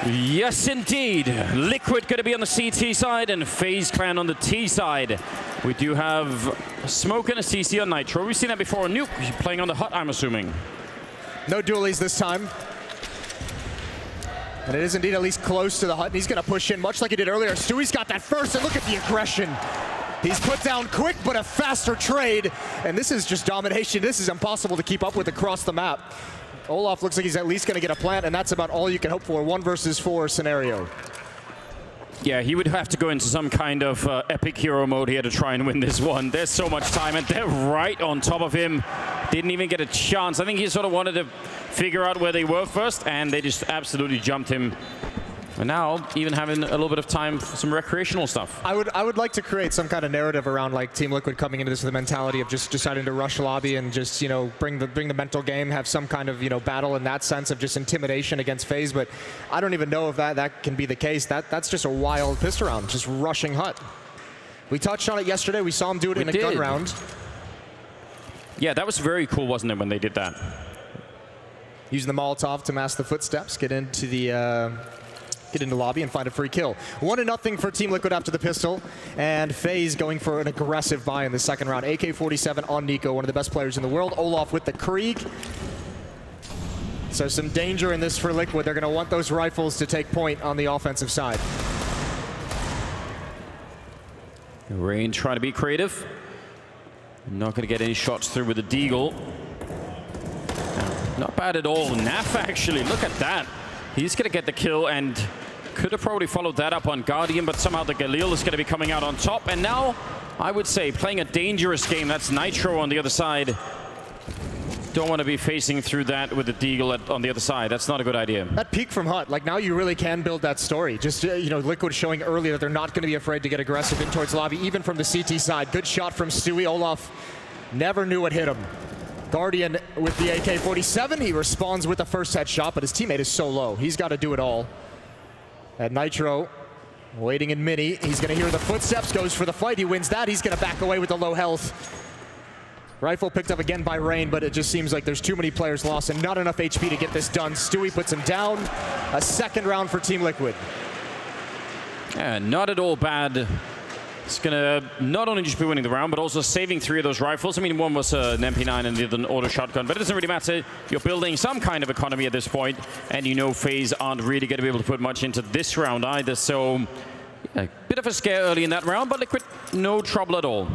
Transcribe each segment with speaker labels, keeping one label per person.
Speaker 1: Yes, indeed. Liquid going to be on the CT side and FaZe Clan on the T side. We do have Smoke and a CC on Nitro. We've seen that before on Nuke, playing on the hut, I'm assuming.
Speaker 2: No dualies this time. And it is indeed at least close to the hut, and he's going to push in much like he did earlier. Stewie's got that first, and look at the aggression. He's put down quick, but a faster trade. And this is just domination. This is impossible to keep up with across the map. Olaf looks like he's at least going to get a plant, and that's about all you can hope for. 1 versus 4 scenario.
Speaker 1: Yeah, he would have to go into some kind of epic hero mode here to try and win this one. There's so much time, and they're right on top of him. Didn't even get a chance. I think he sort of wanted to figure out where they were first, and they just absolutely jumped him. And now, even having a little bit of time for some recreational stuff.
Speaker 2: I would like to create some kind of narrative around like Team Liquid coming into this with the mentality of just deciding to rush lobby and just, you know, bring the mental game, have some kind of, you know, battle in that sense of just intimidation against FaZe. But I don't even know if that can be the case. That's just a wild pistol round, just rushing hut. We touched on it yesterday. We saw him do it in a gun round.
Speaker 1: Yeah, that was very cool, wasn't it, when they did that?
Speaker 2: Using the Molotov to mask the footsteps, get into lobby and find a free kill. 1-0 for Team Liquid after the pistol, and FaZe going for an aggressive buy in the second round. AK-47 on Nico, one of the best players in the world. Olaf with the Krieg. So some danger in this for Liquid. They're going to want those rifles to take point on the offensive side.
Speaker 1: Rain trying to be creative. Not going to get any shots through with the Deagle. Not bad at all. Naf actually, look at that. He's going to get the kill and could have probably followed that up on Guardian, but somehow the Galil is going to be coming out on top. And now, I would say, playing a dangerous game. That's Nitro on the other side. Don't want to be facing through that with the Deagle on the other side. That's not a good idea.
Speaker 2: That peak from hut, like now you really can build that story. Just, you know, Liquid showing earlier that they're not going to be afraid to get aggressive in towards lobby, even from the CT side. Good shot from Stewie. Olaf never knew what hit him. Guardian with the AK-47, he responds with the first headshot, but his teammate is so low. He's got to do it all. At Nitro, waiting in mini, he's going to hear the footsteps, goes for the fight, he wins that, he's going to back away with the low health. Rifle picked up again by Rain, but it just seems like there's too many players lost and not enough HP to get this done. Stewie puts him down. A second round for Team Liquid.
Speaker 1: Yeah, not at all bad. It's going to not only just be winning the round, but also saving 3 of those rifles. I mean, one was an MP9 and the other an auto shotgun, but it doesn't really matter. You're building some kind of economy at this point, and you know FaZe aren't really going to be able to put much into this round either. So, a bit of a scare early in that round, but Liquid, no trouble at all.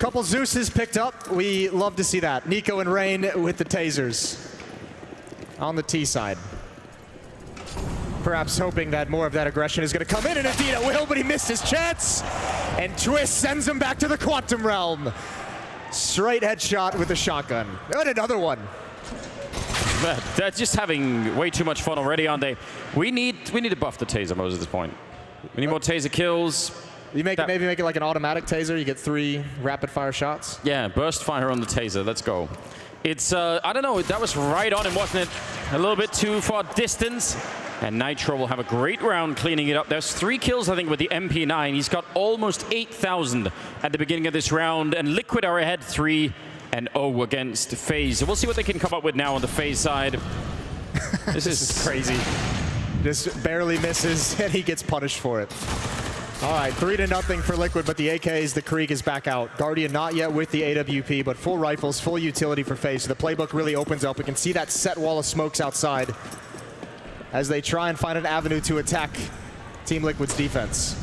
Speaker 2: Couple Zeus's picked up. We love to see that. Nico and Rain with the tasers on the T side. Perhaps hoping that more of that aggression is going to come in, and indeed it will, but he missed his chance. And Twist sends him back to the Quantum Realm. Straight headshot with the shotgun. And another one.
Speaker 1: They're just having way too much fun already, aren't they? We need to buff the taser modes at this point. We need more taser kills.
Speaker 2: You maybe make it like an automatic taser. You get 3 rapid fire shots.
Speaker 1: Yeah, burst fire on the taser. Let's go. It's, I don't know, that was right on him, wasn't it? A little bit too far distance. And Nitro will have a great round cleaning it up. There's 3 kills, I think, with the MP9. He's got almost 8,000 at the beginning of this round. And Liquid are ahead 3-0 against FaZe. So we'll see what they can come up with now on the FaZe side. This is crazy.
Speaker 2: Just barely misses, and he gets punished for it. All right, 3-0 for Liquid, but the AKs, the Krieg is back out. Guardian not yet with the AWP, but full rifles, full utility for FaZe. So the playbook really opens up. We can see that set wall of smokes outside as they try and find an avenue to attack Team Liquid's defense.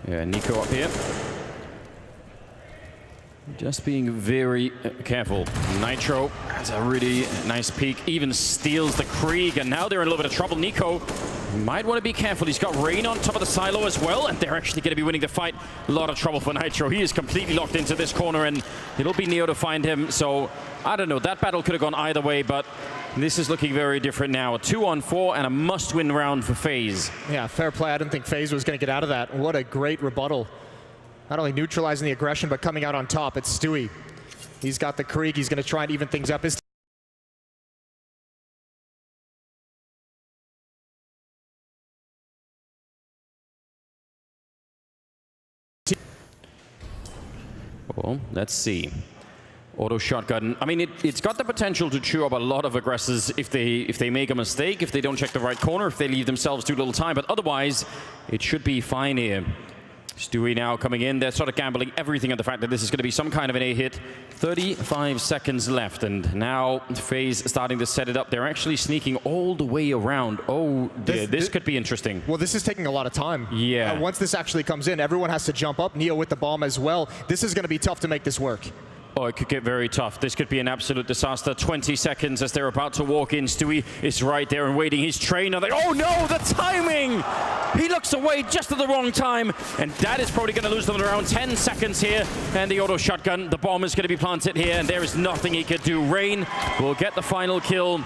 Speaker 1: Yeah, Nico up here. Just being very careful. Nitro has a really nice peek, even steals the Krieg, and now they're in a little bit of trouble. Nico might want to be careful. He's got Rain on top of the silo as well, and they're actually going to be winning the fight. A lot of trouble for Nitro. He is completely locked into this corner, and it'll be Neo to find him. So, I don't know. That battle could have gone either way, but this is looking very different now. A 2-on-4 and a must-win round for FaZe.
Speaker 2: Yeah, fair play. I didn't think FaZe was going to get out of that. What a great rebuttal. Not only neutralizing the aggression, but coming out on top. It's Stewie. He's got the Krieg. He's going to try and even things up.
Speaker 1: Well, let's see. Auto shotgun. I mean, it's got the potential to chew up a lot of aggressors if they make a mistake, if they don't check the right corner, if they leave themselves too little time. But otherwise, it should be fine here. Stewie now coming in. They're sort of gambling everything on the fact that this is going to be some kind of an A hit. 35 seconds left, and now Faze starting to set it up. They're actually sneaking all the way around. Oh, dear, this could be interesting.
Speaker 2: Well, this is taking a lot of time.
Speaker 1: Yeah.
Speaker 2: Once this actually comes in, everyone has to jump up. Neo with the bomb as well. This is going to be tough to make this work.
Speaker 1: Oh, it could get very tough. This could be an absolute disaster. 20 seconds as they're about to walk in. Stewie is right there and waiting. His trainer. Oh no, the timing! He looks away just at the wrong time. And that is probably going to lose them around 10 seconds here. And the auto shotgun, the bomb is going to be planted here. And there is nothing he could do. Rain will get the final kill.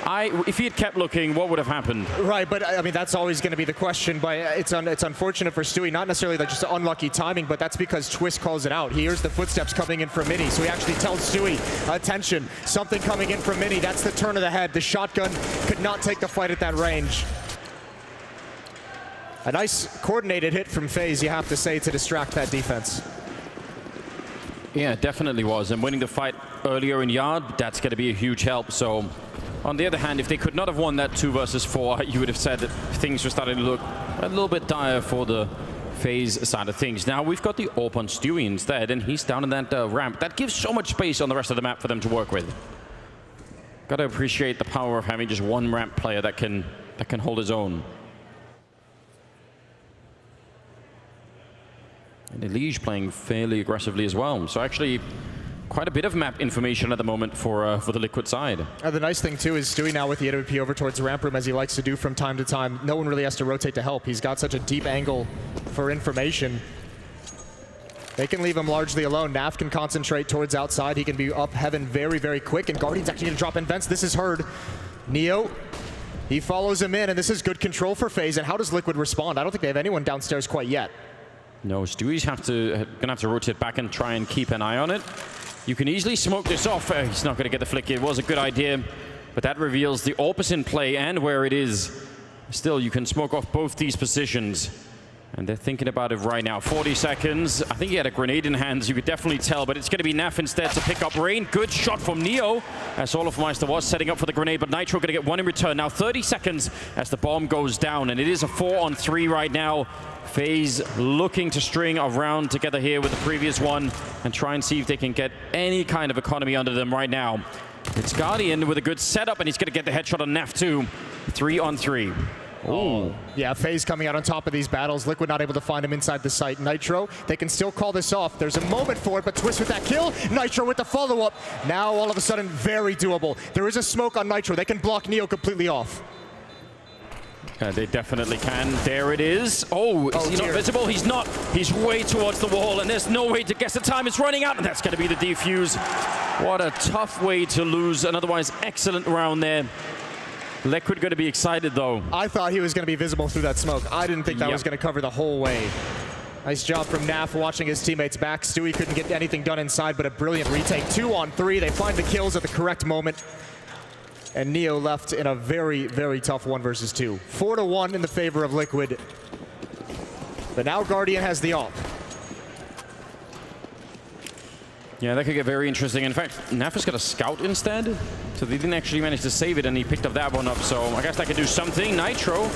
Speaker 1: If he had kept looking, what would have happened?
Speaker 2: Right, but I mean, that's always going to be the question. But it's unfortunate for Stewie, not necessarily just unlucky timing, but that's because Twist calls it out. He hears the footsteps coming in from Mini, so he actually tells Stewie, attention, something coming in from Mini. That's the turn of the head. The shotgun could not take the fight at that range. A nice coordinated hit from Faze, you have to say, to distract that defense.
Speaker 1: Yeah, it definitely was. And winning the fight earlier in Yard, that's going to be a huge help. So, on the other hand, if they could not have won that 2 versus 4, you would have said that things were starting to look a little bit dire for the Faze side of things. Now we've got the AWP on Stewie instead, and he's down in that ramp. That gives so much space on the rest of the map for them to work with. Got to appreciate the power of having just one ramp player that can hold his own. And Elige playing fairly aggressively as well. So actually, quite a bit of map information at the moment for the Liquid side.
Speaker 2: The nice thing too is Stewie now with the AWP over towards the ramp room, as he likes to do from time to time. No one really has to rotate to help. He's got such a deep angle for information. They can leave him largely alone. Naf can concentrate towards outside. He can be up heaven very, very quick. And Guardian's actually going to drop in vents. This is heard. Neo, he follows him in, and this is good control for Faze. And how does Liquid respond? I don't think they have anyone downstairs quite yet.
Speaker 1: No, Stewie's going to have to rotate back and try and keep an eye on it. You can easily smoke this off. He's not going to get the flick. It was a good idea, but that reveals the AWP in play and where it is. Still, you can smoke off both these positions. And they're thinking about it right now. 40 seconds. I think he had a grenade in hands. You could definitely tell, but it's going to be Naf instead to pick up Rain. Good shot from Neo, as Olofmeister was setting up for the grenade, but Nitro going to get one in return. Now 30 seconds as the bomb goes down, and it is a 4-on-3 right now. Faze looking to string a round together here with the previous one and try and see if they can get any kind of economy under them right now. It's Guardian with a good setup, and he's going to get the headshot on Naf too. 3-on-3.
Speaker 2: Oh. Yeah, Faze coming out on top of these battles. Liquid not able to find him inside the site. Nitro, they can still call this off. There's a moment for it, but Twist with that kill. Nitro with the follow-up. Now all of a sudden, very doable. There is a smoke on Nitro. They can block Neo completely off.
Speaker 1: They definitely can. There it is. Oh, is he not visible? He's not. He's way towards the wall, and there's no way to guess the time. It's running out, and that's going to be the defuse. What a tough way to lose an otherwise excellent round there. Liquid going to be excited, though. I
Speaker 2: thought he was going to be visible through that smoke. I didn't think that was going to cover the whole way. Nice job from Naf watching his teammates back. Stewie couldn't get anything done inside, but a brilliant retake. 2-on-3. They find the kills at the correct moment. And Neo left in a very, very tough 1 versus 2. 4-1 in the favor of Liquid. But now Guardian has the AWP.
Speaker 1: Yeah, that could get very interesting. In fact, Naf has got a scout instead, so they didn't actually manage to save it, and he picked up that one up. So I guess that could do something. Nitro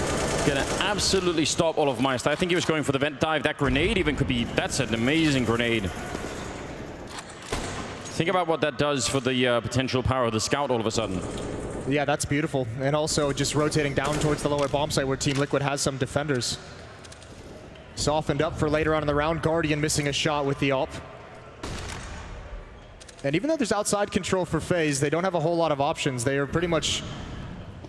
Speaker 1: gonna absolutely stop Olofmeister. I think he was going for the vent dive. That grenade even could be, that's an amazing grenade. Think about what that does for the potential power of the scout all of a sudden.
Speaker 2: Yeah, that's beautiful. And also just rotating down towards the lower bomb site where Team Liquid has some defenders. Softened up for later on in the round. Guardian missing a shot with the AWP. And even though there's outside control for Faze, they don't have a whole lot of options. They are pretty much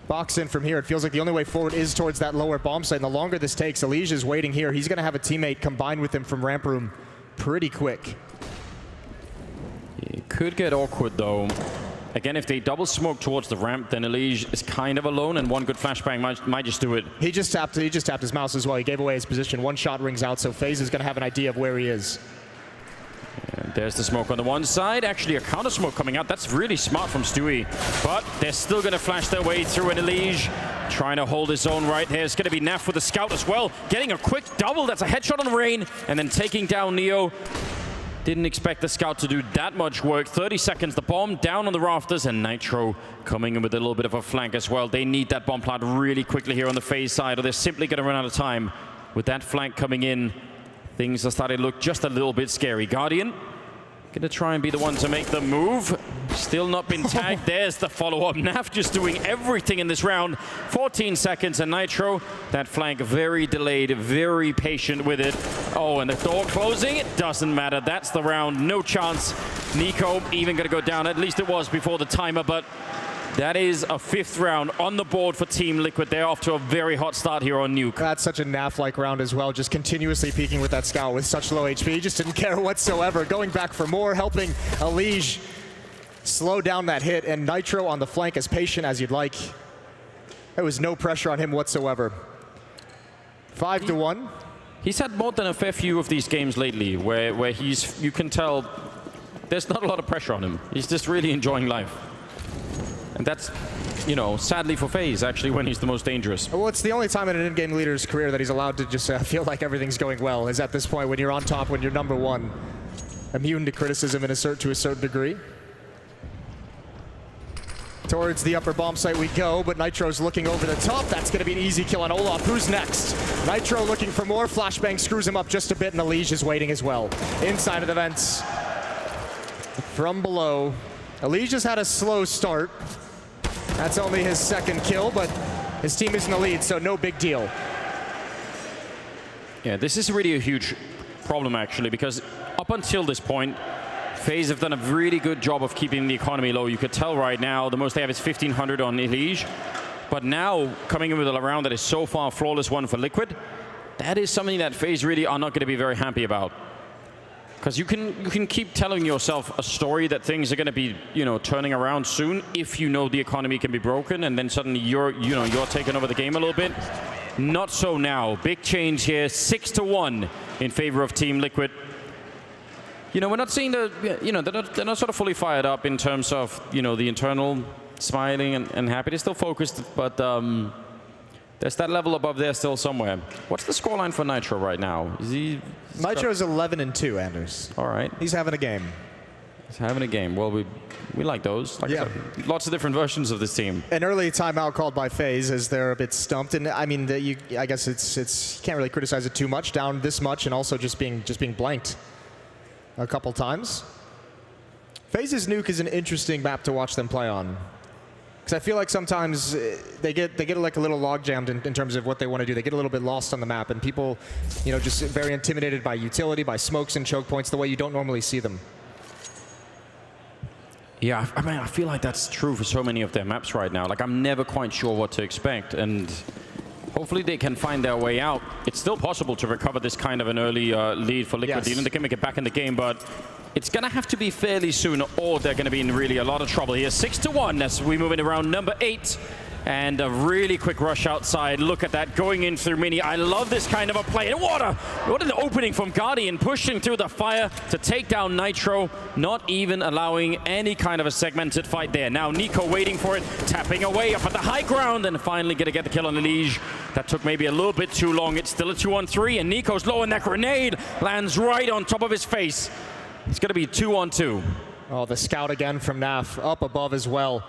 Speaker 2: boxed in from here. It feels like the only way forward is towards that lower bomb site. And the longer this takes, Elige is waiting here. He's going to have a teammate combined with him from ramp room pretty quick.
Speaker 1: It could get awkward, though. Again, if they double smoke towards the ramp, then Elige is kind of alone, and one good flashbang might just do it.
Speaker 2: He just tapped his mouse as well. He gave away his position. One shot rings out, so Faze is going to have an idea of where he is.
Speaker 1: And there's the smoke on the one side. Actually, a counter smoke coming out. That's really smart from Stewie. But they're still going to flash their way through, and Elige trying to hold his own right here. It's going to be Naf with the scout as well. Getting a quick double. That's a headshot on Rain, and then taking down Neo. Didn't expect the scout to do that much work. 30 seconds, the bomb down on the rafters, and Nitro coming in with a little bit of a flank as well. They need that bomb plant really quickly here on the Faze side, or they're simply going to run out of time. With that flank coming in, things are starting to look just a little bit scary. Guardian gonna try and be the one to make the move. Still not been tagged. There's the follow-up. Naf just doing everything in this round. 14 seconds, and Nitro, that flank very delayed, very patient with it. Oh, and the door closing, it doesn't matter. That's the round, no chance. Nico even gonna go down. At least it was before the timer, but that is a 5th round on the board for Team Liquid. They're off to a very hot start here on Nuke.
Speaker 2: That's such a Naf-like round as well, just continuously peeking with that scout with such low HP. Just didn't care whatsoever. Going back for more, helping Elige slow down that hit, and Nitro on the flank as patient as you'd like. There was no pressure on him whatsoever. 5-1.
Speaker 1: He's had more than a fair few of these games lately where you can tell there's not a lot of pressure on him. He's just really enjoying life. And that's, you know, sadly for Faze, actually, when he's the most dangerous.
Speaker 2: Well, it's the only time in an in-game leader's career that he's allowed to just feel like everything's going well, is at this point when you're on top, when you're number one. Immune to criticism to a certain degree. Towards the upper bomb site we go, but Nitro's looking over the top. That's going to be an easy kill on Olaf. Who's next? Nitro looking for more. Flashbang screws him up just a bit, and Elige is waiting as well. Inside of the vents. From below. Elige has had a slow start. That's only his 2nd kill, but his team is in the lead, so no big deal.
Speaker 1: Yeah, this is really a huge problem, actually, because up until this point, Faze have done a really good job of keeping the economy low. You could tell right now the most they have is 1,500 on Elige. But now, coming in with a round that is so far a flawless one for Liquid, that is something that Faze really are not going to be very happy about. Because you can keep telling yourself a story that things are going to be, you know, turning around soon if you know the economy can be broken, and then suddenly you're taking over the game a little bit. Not so now. Big change here, 6-1 in favor of Team Liquid. You know, we're not seeing they're not sort of fully fired up in terms of, you know, the internal smiling and happy. They're still focused, but there's that level above there still somewhere. What's the scoreline for Nitro right now?
Speaker 2: Nitro's 11-2, Anders.
Speaker 1: All right.
Speaker 2: He's having a game.
Speaker 1: He's having a game. Well, we like those. Like
Speaker 2: yeah.
Speaker 1: I said, lots of different versions of this team.
Speaker 2: An early timeout called by Faze as they're a bit stumped, and I mean, I guess it's you can't really criticize it too much. Down this much, and also just being blanked a couple times. Faze's Nuke is an interesting map to watch them play on. Because I feel like sometimes they get like a little log jammed in terms of what they want to do. They get a little bit lost on the map, and people, you know, just very intimidated by utility, by smokes and choke points, the way you don't normally see them.
Speaker 1: Yeah, I mean, I feel like that's true for so many of their maps right now. Like, I'm never quite sure what to expect, and hopefully they can find their way out. It's still possible to recover this kind of an early lead for Liquid.
Speaker 2: Yes.
Speaker 1: Even they can make it back in the game, but it's going to have to be fairly soon, or they're going to be in really a lot of trouble here. 6-1 as we move into round number 8. And a really quick rush outside. Look at that, going in through Mini. I love this kind of a play. And what an opening from Guardian, pushing through the fire to take down Nitro, not even allowing any kind of a segmented fight there. Now Nico waiting for it, tapping away up at the high ground, and finally gonna get the kill on Elige. That took maybe a little bit too long. It's still a 2-on-3, and Nico's low, and that grenade lands right on top of his face. It's gonna be 2-on-2.
Speaker 2: Oh, the scout again from Naf, up above as well.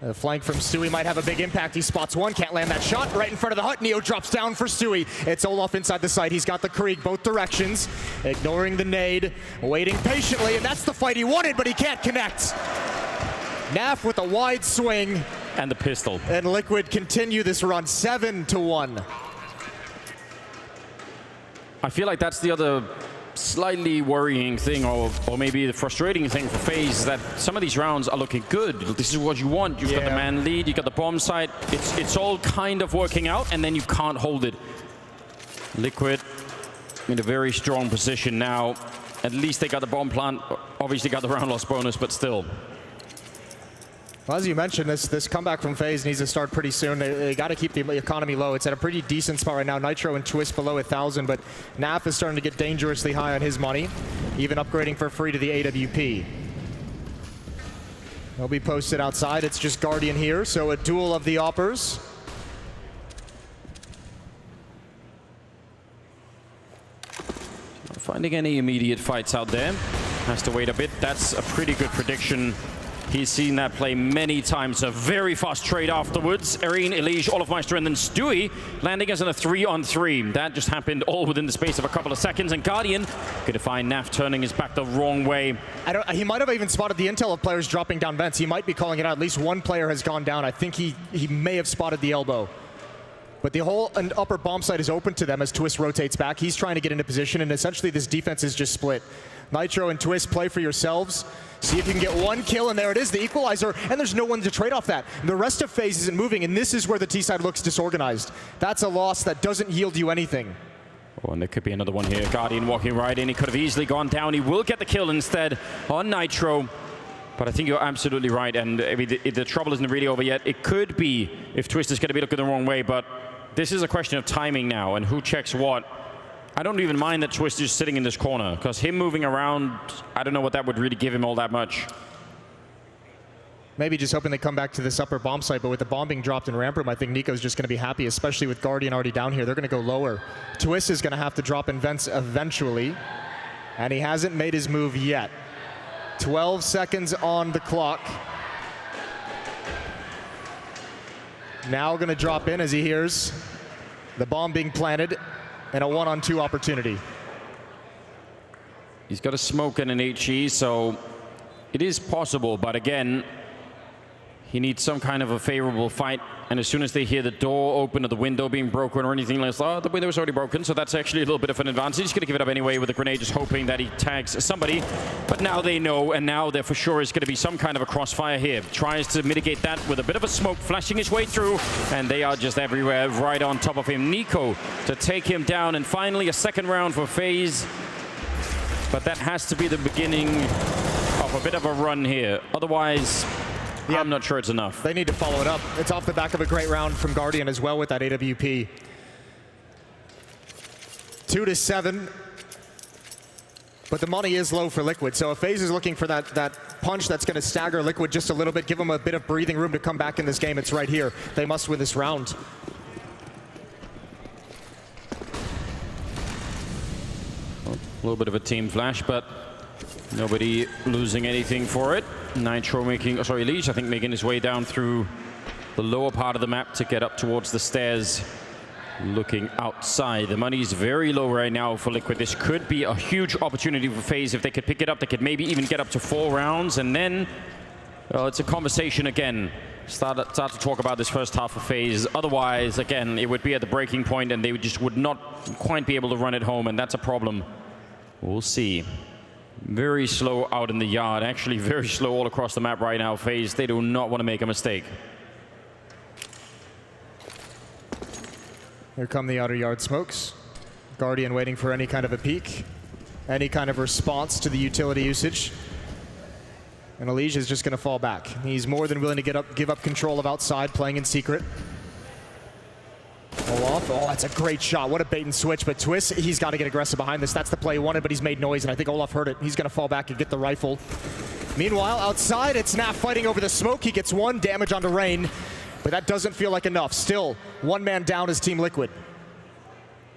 Speaker 2: The flank from Stewie might have a big impact. He spots one, can't land that shot. Right in front of the hut, Neo drops down for Stewie. It's Olaf inside the site. He's got the Krieg both directions, ignoring the nade, waiting patiently, and that's the fight he wanted, but he can't connect. Naf with a wide swing.
Speaker 1: And the pistol.
Speaker 2: And Liquid continue this run, 7-1.
Speaker 1: I feel like that's the other slightly worrying thing, or maybe the frustrating thing for Faze, is that some of these rounds are looking good. This is what you want. You've got the man lead, you've got the bomb site. It's all kind of working out, and then you can't hold it. Liquid in a very strong position now. At least they got the bomb plant. Obviously got the round loss bonus, but still.
Speaker 2: Well, as you mentioned, this comeback from Faze needs to start pretty soon. They got to keep the economy low. It's at a pretty decent spot right now. Nitro and Twist below 1,000, but Naf is starting to get dangerously high on his money, even upgrading for free to the AWP. They'll be posted outside. It's just Guardian here, so a duel of the Oppers.
Speaker 1: finding any immediate fights out there. Has to wait a bit. That's a pretty good prediction. He's seen that play many times. A very fast trade afterwards. Erin, Elige, Olofmeister, and then Stewie landing us in a 3-on-3. That just happened all within the space of a couple of seconds. And Guardian going to find Naf turning his back the wrong way.
Speaker 2: He might have even spotted the intel of players dropping down vents. He might be calling it out. At least one player has gone down. I think he may have spotted the elbow. But the whole upper bomb site is open to them as Twist rotates back. He's trying to get into position, and essentially this defense is just split. Nitro and Twist, play for yourselves. See if you can get one kill, and there it is, the equalizer, and there's no one to trade off that. The rest of Faze isn't moving, and this is where the T-side looks disorganized. That's a loss that doesn't yield you anything.
Speaker 1: Oh, and there could be another one here. Guardian walking right in. He could have easily gone down. He will get the kill instead on Nitro. But I think you're absolutely right, and I mean, the trouble isn't really over yet. It could be if Twist is going to be looking the wrong way, but this is a question of timing now, and who checks what. I don't even mind that Twist is sitting in this corner, because him moving around, I don't know what that would really give him all that much.
Speaker 2: Maybe just hoping they come back to this upper bomb site, but with the bomb being dropped in ramp room, I think Nico's just going to be happy, especially with Guardian already down here. They're going to go lower. Twist is going to have to drop in vents eventually, and he hasn't made his move yet. 12 seconds on the clock. Now going to drop in as he hears the bomb being planted and a 1-on-2 opportunity.
Speaker 1: He's got a smoke and an HE, so it is possible, but again, he needs some kind of a favorable fight, and as soon as they hear the door open or the window being broken or anything like that, oh, the window was already broken, so that's actually a little bit of an advantage. He's going to give it up anyway with a grenade, just hoping that he tags somebody, but now they know, and now there for sure is going to be some kind of a crossfire here. Tries to mitigate that with a bit of a smoke flashing his way through, and they are just everywhere right on top of him. Nico to take him down, and finally a second round for Faze, but that has to be the beginning of a bit of a run here. Otherwise, yeah, I'm not sure it's enough.
Speaker 2: They need to follow it up. It's off the back of a great round from Guardian as well with that AWP. 2-7. But the money is low for Liquid. So if Faze is looking for that punch that's going to stagger Liquid just a little bit, give them a bit of breathing room to come back in this game, it's right here. They must win this round.
Speaker 1: A little bit of a team flash, but nobody losing anything for it. Nitro making, Elige, I think, making his way down through the lower part of the map to get up towards the stairs, looking outside. The money is very low right now for Liquid. This could be a huge opportunity for Faze. If they could pick it up, they could maybe even get up to 4 rounds, and then, well, it's a conversation again. Start to talk about this first half of Faze. Otherwise, again, it would be at the breaking point, and they just would not quite be able to run it home, and that's a problem. We'll see. Very slow out in the yard. Actually, very slow all across the map right now. Faze, they do not want to make a mistake.
Speaker 2: Here come the outer yard smokes. Guardian waiting for any kind of a peek, any kind of response to the utility usage. And Elige is just going to fall back. He's more than willing to give up control of outside, playing in secret. Olaf, oh, that's a great shot. What a bait and switch. But Twist, he's got to get aggressive behind this. That's the play he wanted, but he's made noise, and I think Olaf heard it. He's going to fall back and get the rifle. Meanwhile, outside, it's Naf fighting over the smoke. He gets 1 damage onto Rain, but that doesn't feel like enough. Still, 1 man down is Team Liquid.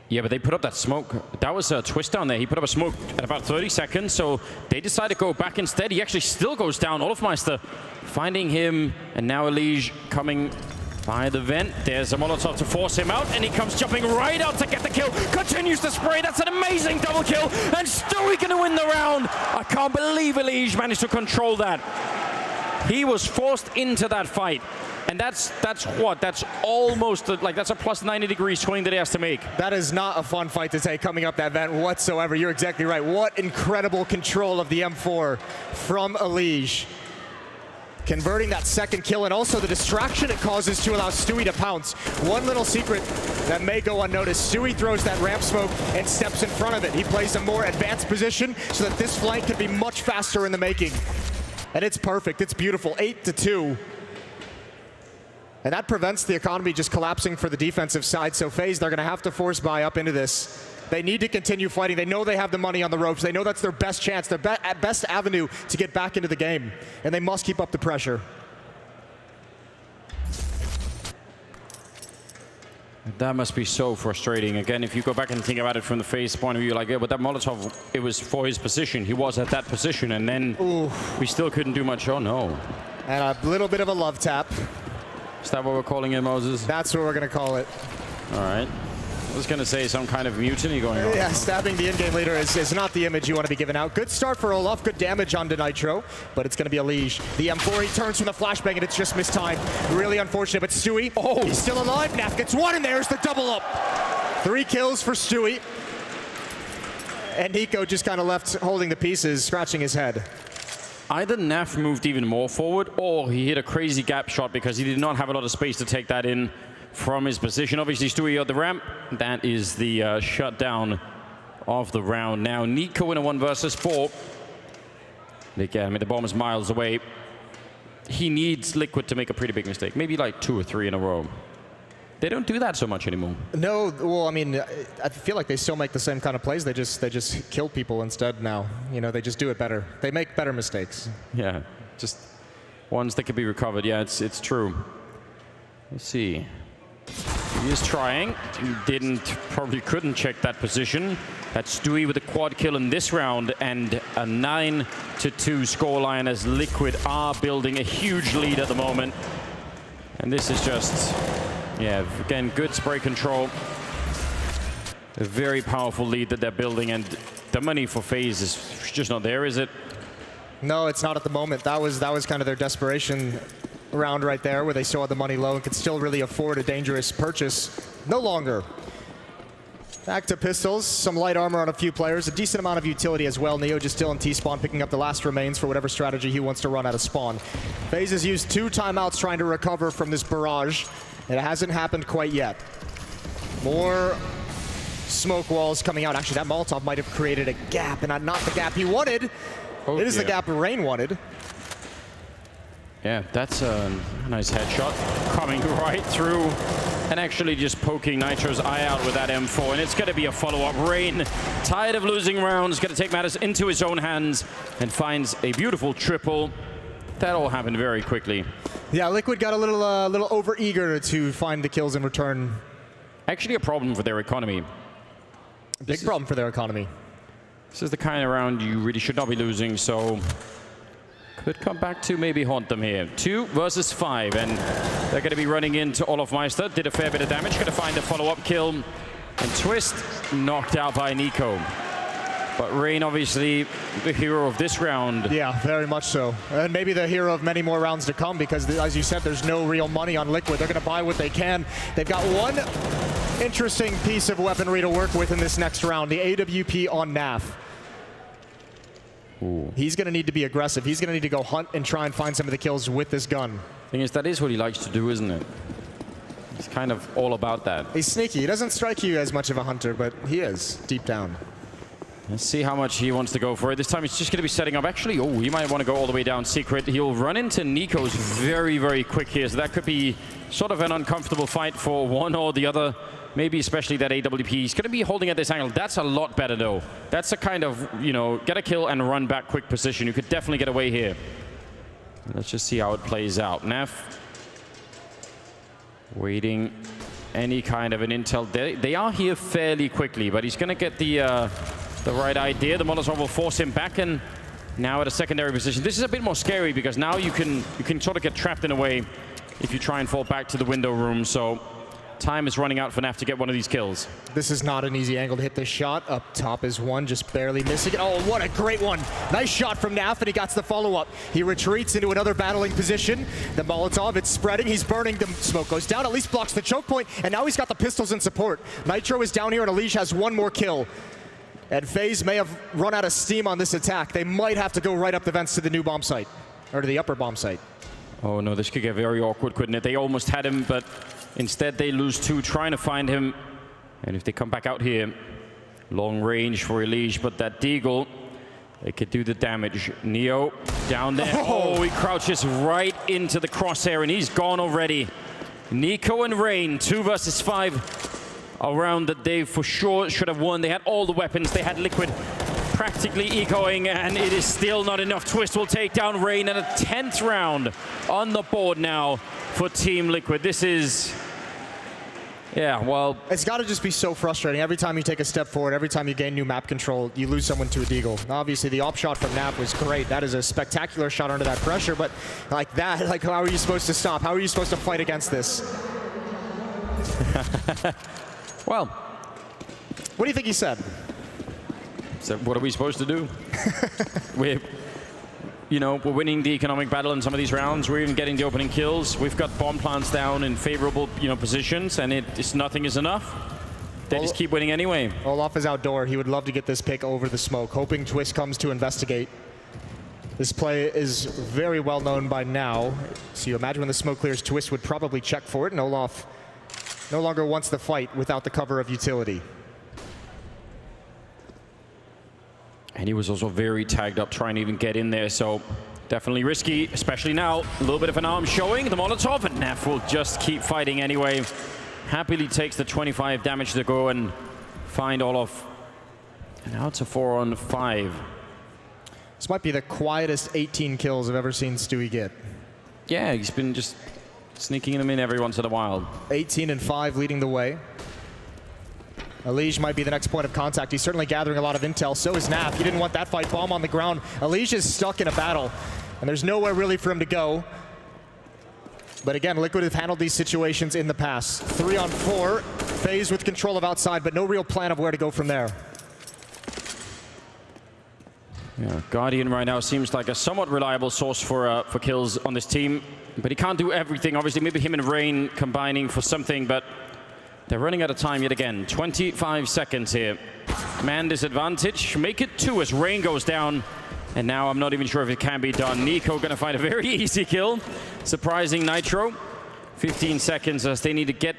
Speaker 1: Yeah, but they put up that smoke. That was a Twist down there. He put up a smoke at about 30 seconds, so they decide to go back instead. He actually still goes down. Olofmeister finding him, and now Elige coming by the vent. There's a Molotov to force him out, and he comes jumping right out to get the kill. Continues to spray. That's an amazing double kill, and Stewie going to win the round. I can't believe Elige managed to control that. He was forced into that fight. And that's what? That's almost, like, that's a plus 90 degrees swing that he has to make.
Speaker 2: That is not a fun fight to take coming up that vent whatsoever. You're exactly right. What incredible control of the M4 from Elige. Converting that second kill, and also the distraction it causes to allow Stewie to pounce. One little secret that may go unnoticed. Stewie throws that ramp smoke and steps in front of it. He plays a more advanced position so that this flank could be much faster in the making. And it's perfect. It's beautiful. 8-2. And that prevents the economy just collapsing for the defensive side. So Faze, they're going to have to force buy up into this. They need to continue fighting. They know they have the money on the ropes. They know that's their best chance, their best avenue to get back into the game. And they must keep up the pressure.
Speaker 1: That must be so frustrating. Again, if you go back and think about it from the Faze point of view, like, yeah, but that Molotov, it was for his position. He was at that position, and then we still couldn't do much. Oh, no.
Speaker 2: And a little bit of a love tap.
Speaker 1: Is that what we're calling it, Moses?
Speaker 2: That's what we're going to call it.
Speaker 1: All right. I was going to say some kind of mutiny going on.
Speaker 2: Yeah, stabbing the in-game leader is not the image you want to be giving out. Good start for Olaf, good damage onto Nitro, but it's going to be a Liege. The M4, he turns from the flashbang, and it's just mistimed. Really unfortunate, but Stewie, he's still alive. Naf gets one, and there's the double up. 3 kills for Stewie. And Nico just kind of left holding the pieces, scratching his head.
Speaker 1: Either Naf moved even more forward, or he hit a crazy gap shot because he did not have a lot of space to take that in from his position. Obviously, Stewie at the ramp. That is the shutdown of the round. Now, Nico in a 1 versus 4. Again, I mean, the bomb is miles away. He needs Liquid to make a pretty big mistake. Maybe like 2 or 3 in a row. They don't do that so much anymore.
Speaker 2: No, well, I mean, I feel like they still make the same kind of plays. They just kill people instead now. You know, they just do it better. They make better mistakes.
Speaker 1: Yeah, just ones that can be recovered. Yeah, it's true. Let's see. He is trying. He probably couldn't check that position. That's Stewie with a quad kill in this round, and a 9-2 scoreline as Liquid are building a huge lead at the moment. And this is just, yeah, again, good spray control. A very powerful lead that they're building, and the money for Faze is just not there, is it?
Speaker 2: No, it's not at the moment. That was kind of their desperation round right there, where they still had the money low and could still really afford a dangerous purchase. No longer. Back to pistols, some light armor on a few players, a decent amount of utility as well. Neo just still in T-spawn, picking up the last remains for whatever strategy he wants to run out of spawn. Faze has used 2 timeouts trying to recover from this barrage. It hasn't happened quite yet. More smoke walls coming out. Actually, that Molotov might have created a gap, and not the gap he wanted. It is the gap Rain wanted.
Speaker 1: Yeah, that's a nice headshot coming right through and actually just poking Nitro's eye out with that M4. And it's going to be a follow-up. Rain, tired of losing rounds, going to take matters into his own hands and finds a beautiful triple. That all happened very quickly.
Speaker 2: Yeah, Liquid got a little over-eager to find the kills in return.
Speaker 1: Actually a problem for their economy.
Speaker 2: Big problem for their economy.
Speaker 1: This is the kind of round you really should not be losing, so could come back to maybe haunt them here. 2 versus 5, and they're going to be running into Olaf Meister. Did a fair bit of damage, going to find a follow-up kill. And Twist knocked out by Nico. But Rain, obviously, the hero of this round.
Speaker 2: Yeah, very much so. And maybe the hero of many more rounds to come, because, as you said, there's no real money on Liquid. They're going to buy what they can. They've got one interesting piece of weaponry to work with in this next round, the AWP on Naf.
Speaker 1: Ooh.
Speaker 2: He's going to need to be aggressive. He's going to need to go hunt and try and find some of the kills with this gun.
Speaker 1: Thing is, that is what he likes to do, isn't it? He's kind of all about that.
Speaker 2: He's sneaky. He doesn't strike you as much of a hunter, but he is, deep down.
Speaker 1: Let's see how much he wants to go for it. This time he's just going to be setting up. Actually, he might want to go all the way down secret. He'll run into Nico's very, very quick here. So that could be sort of an uncomfortable fight for one or the other. Maybe especially that AWP. He's going to be holding at this angle. That's a lot better, though. That's a kind of, you know, get a kill and run back quick position. You could definitely get away here. Let's just see how it plays out. Naf waiting any kind of an intel. They are here fairly quickly, but he's going to get the right idea. The Molotov will force him back, and now at a secondary position. This is a bit more scary because now you can sort of get trapped in a way if you try and fall back to the window room. So time is running out for Naf to get one of these kills. This
Speaker 2: is not an easy angle to hit this shot. Up top is one, just barely missing it. Oh, what a great one. Nice shot from Naf, and he got the follow-up. He retreats into another battling position. The Molotov, it's spreading. He's burning. The smoke goes down, at least blocks the choke point, and now he's got the pistols in support. Nitro is down here, and Elige has one more kill. And Faze may have run out of steam on this attack. They might have to go right up the vents to the new bomb site, or to the upper bomb site.
Speaker 1: Oh no, this could get very awkward, couldn't it? They almost had him, but instead they lose 2 trying to find him. And if they come back out here, long range for Elige, but that Deagle, they could do the damage. Neo down there. Oh, he crouches right into the crosshair, and he's gone already. Nico and Rain, 2 versus 5. A round that they for sure should have won. They had all the weapons. They had Liquid practically ecoing, and it is still not enough. Twist will take down Rain, and a 10th round on the board now for Team Liquid. This is Yeah, well,
Speaker 2: It's got to just be so frustrating. Every time you take a step forward, every time you gain new map control, you lose someone to a deagle. Obviously, the op shot from Nap was great. That is a spectacular shot under that pressure, but like that, like how are you supposed to stop? How are you supposed to fight against this?
Speaker 1: well,
Speaker 2: What do you think he said?
Speaker 1: so what are we supposed to do? we're winning the economic battle in some of these rounds. We're even getting the opening kills. We've got bomb plants down in favorable, positions, and nothing is enough. They just keep winning anyway.
Speaker 2: Olaf is outdoor. He would love to get this pick over the smoke, hoping Twist comes to investigate. This play is very well known by now. So you imagine when the smoke clears, Twist would probably check for it, and Olaf no longer wants the fight without the cover of utility.
Speaker 1: And he was also very tagged up trying to even get in there, so definitely risky, especially now. A little bit of an arm showing, the Molotov, and Naf will just keep fighting anyway. Happily takes the 25 damage to go and find Olaf. And now it's a 4-on-5.
Speaker 2: This might be the quietest 18 kills I've ever seen Stewie get.
Speaker 1: Yeah, he's been just sneaking them in every once in a while.
Speaker 2: 18 and 5 leading the way. Elige might be the next point of contact. He's certainly gathering a lot of intel. So is Naf. He didn't want that fight. Bomb on the ground. Elige is stuck in a battle, and there's nowhere really for him to go. But again, Liquid have handled these situations in the past. 3-on-4. Faze with control of outside, but no real plan of where to go from there.
Speaker 1: Yeah, Guardian right now seems like a somewhat reliable source for kills on this team, but he can't do everything. Obviously, maybe him and Rain combining for something, but they're running out of time yet again. 25 seconds here. Man disadvantage. Make it 2 as Rain goes down. And now I'm not even sure if it can be done. Nico gonna find a very easy kill. Surprising Nitro. 15 seconds as they need to get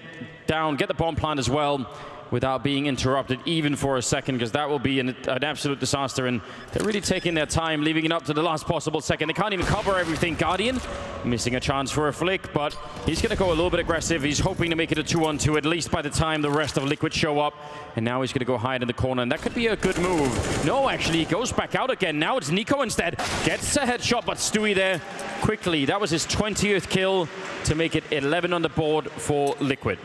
Speaker 1: down, get the bomb plant as well, without being interrupted even for a second, because that will be an absolute disaster. And they're really taking their time, leaving it up to the last possible second. They can't even cover everything. Guardian missing a chance for a flick, but he's going to go a little bit aggressive. He's hoping to make it a 2-on-2 at least by the time the rest of Liquid show up. And now he's going to go hide in the corner, and that could be a good move. No, actually, he goes back out again. Now it's Nico instead. Gets a headshot, but Stewie there quickly. That was his 20th kill to make it 11 on the board for Liquid.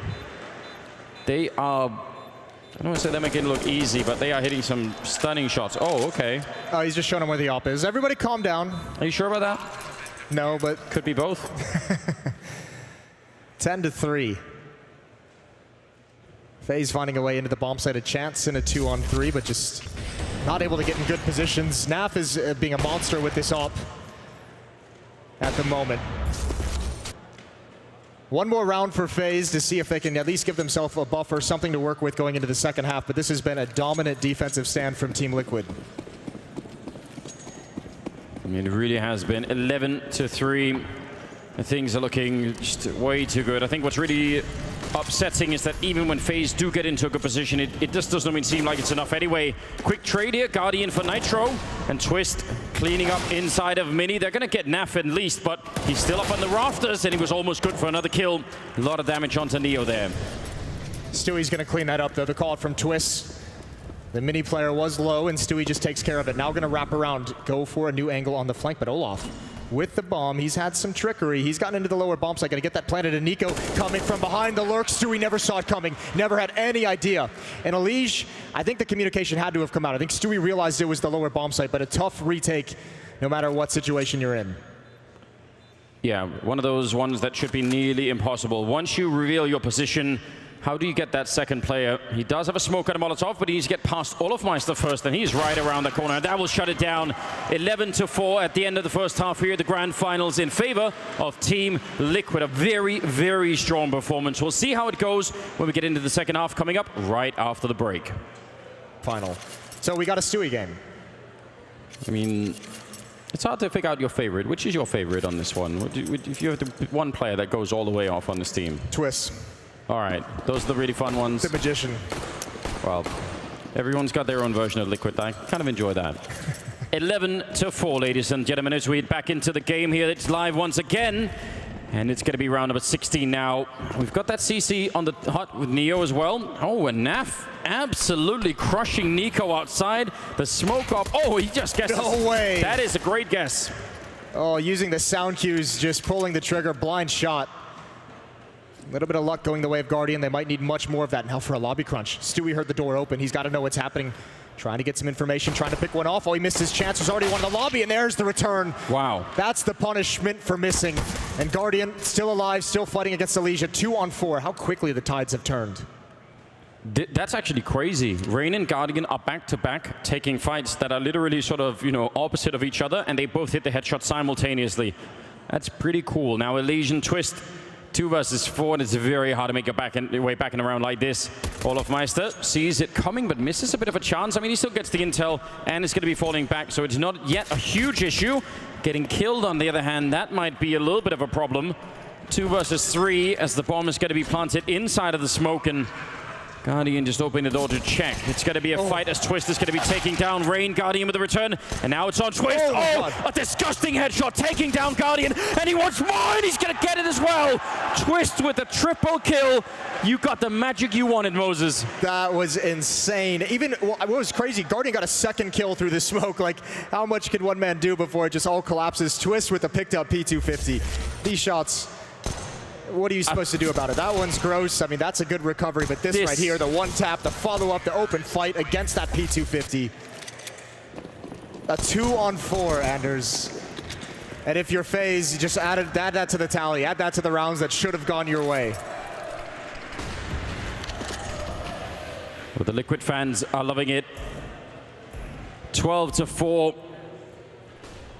Speaker 1: They are... I don't want to say they're making it look easy, but they are hitting some stunning shots. Oh, okay.
Speaker 2: Oh, he's just showing him where the op is. Everybody calm down.
Speaker 1: Are you sure about that?
Speaker 2: No, but...
Speaker 1: Could be both.
Speaker 2: 10-3. Faze finding a way into the bomb site. A chance in a 2-on-3, but just not able to get in good positions. Naf is being a monster with this op at the moment. One more round for Faze to see if they can at least give themselves a buffer, something to work with going into the second half. But this has been a dominant defensive stand from Team Liquid.
Speaker 1: I mean, it really has been 11-3. Things are looking just way too good. I think what's really upsetting is that even when Faze do get into a good position, it just doesn't even seem like it's enough anyway. Quick trade here, Guardian for Nitro, and Twist cleaning up inside of Mini. They're going to get Naf at least, but he's still up on the rafters, and he was almost good for another kill. A lot of damage onto Neo there.
Speaker 2: Stewie's going to clean that up, though. The call out from Twist. The Mini player was low, and Stewie just takes care of it. Now going to wrap around, go for a new angle on the flank, but Olaf with the bomb. He's had some trickery. He's gotten into the lower bomb site. Going to get that planted. And Nico coming from behind the lurk. Stewie never saw it coming. Never had any idea. And Elige, I think the communication had to have come out. I think Stewie realized it was the lower bomb site, but a tough retake no matter what situation you're in.
Speaker 1: Yeah, one of those ones that should be nearly impossible. Once you reveal your position, how do you get that second player? He does have a smoke and a Molotov, but he needs to get past Olofmeister first, and he's right around the corner. That will shut it down. 11-4 at the end of the first half here, the grand finals in favor of Team Liquid. A very, very strong performance. We'll see how it goes when we get into the second half coming up right after the break.
Speaker 2: Final. So we got a Stewie game.
Speaker 1: I mean, it's hard to figure out your favorite. Which is your favorite on this one? If you have one player that goes all the way off on this team?
Speaker 2: Twist.
Speaker 1: All right, those are the really fun ones.
Speaker 2: The Magician.
Speaker 1: Well, everyone's got their own version of Liquid. I kind of enjoy that. 11-4, ladies and gentlemen, as we head back into the game here. It's live once again, and it's going to be round number 16 now. We've got that CC on the hot with Neo as well. Oh, and Naf absolutely crushing Nico outside. The smoke up. Oh, he just guesses.
Speaker 2: No way.
Speaker 1: That is a great guess.
Speaker 2: Oh, using the sound cues, just pulling the trigger, blind shot. A little bit of luck going the way of Guardian. They might need much more of that. Now for a lobby crunch. Stewie heard the door open. He's got to know what's happening. Trying to get some information, trying to pick one off. Oh, he missed his chance. There's already one in the lobby, and there's the return.
Speaker 1: Wow.
Speaker 2: That's the punishment for missing. And Guardian still alive, still fighting against Elysia. 2-on-4. How quickly the tides have turned.
Speaker 1: That's actually crazy. Rain and Guardian are back-to-back, taking fights that are literally sort of, you know, opposite of each other, and they both hit the headshot simultaneously. That's pretty cool. Now Elysian Twist, 2 versus 4, and it's very hard to make your way back in a round like this. Olofmeister sees it coming, but misses a bit of a chance. I mean, he still gets the intel, and it's going to be falling back, so it's not yet a huge issue. Getting killed, on the other hand, that might be a little bit of a problem. 2 versus 3, as the bomb is going to be planted inside of the smoke, and Guardian just opening the door to check. It's going to be a fight as Twist is going to be taking down Rain. Guardian with the return, and now it's on Twist. A disgusting headshot taking down Guardian, and he wants more, and he's going to get it as well. Twist with a triple kill. You got the magic you wanted, Moses.
Speaker 2: That was insane. Even what was crazy, Guardian got a second kill through the smoke. Like, how much can one man do before it just all collapses? Twist with the picked up P250. These shots, what are you supposed to do about it? That one's gross. I mean, that's a good recovery, but this right here, the one tap, the follow-up, the open fight against that P250. A 2-on-4, Anders. And if you're Faze, you just add that to the tally. Add that to the rounds that should have gone your way.
Speaker 1: Well, the Liquid fans are loving it. 12-4.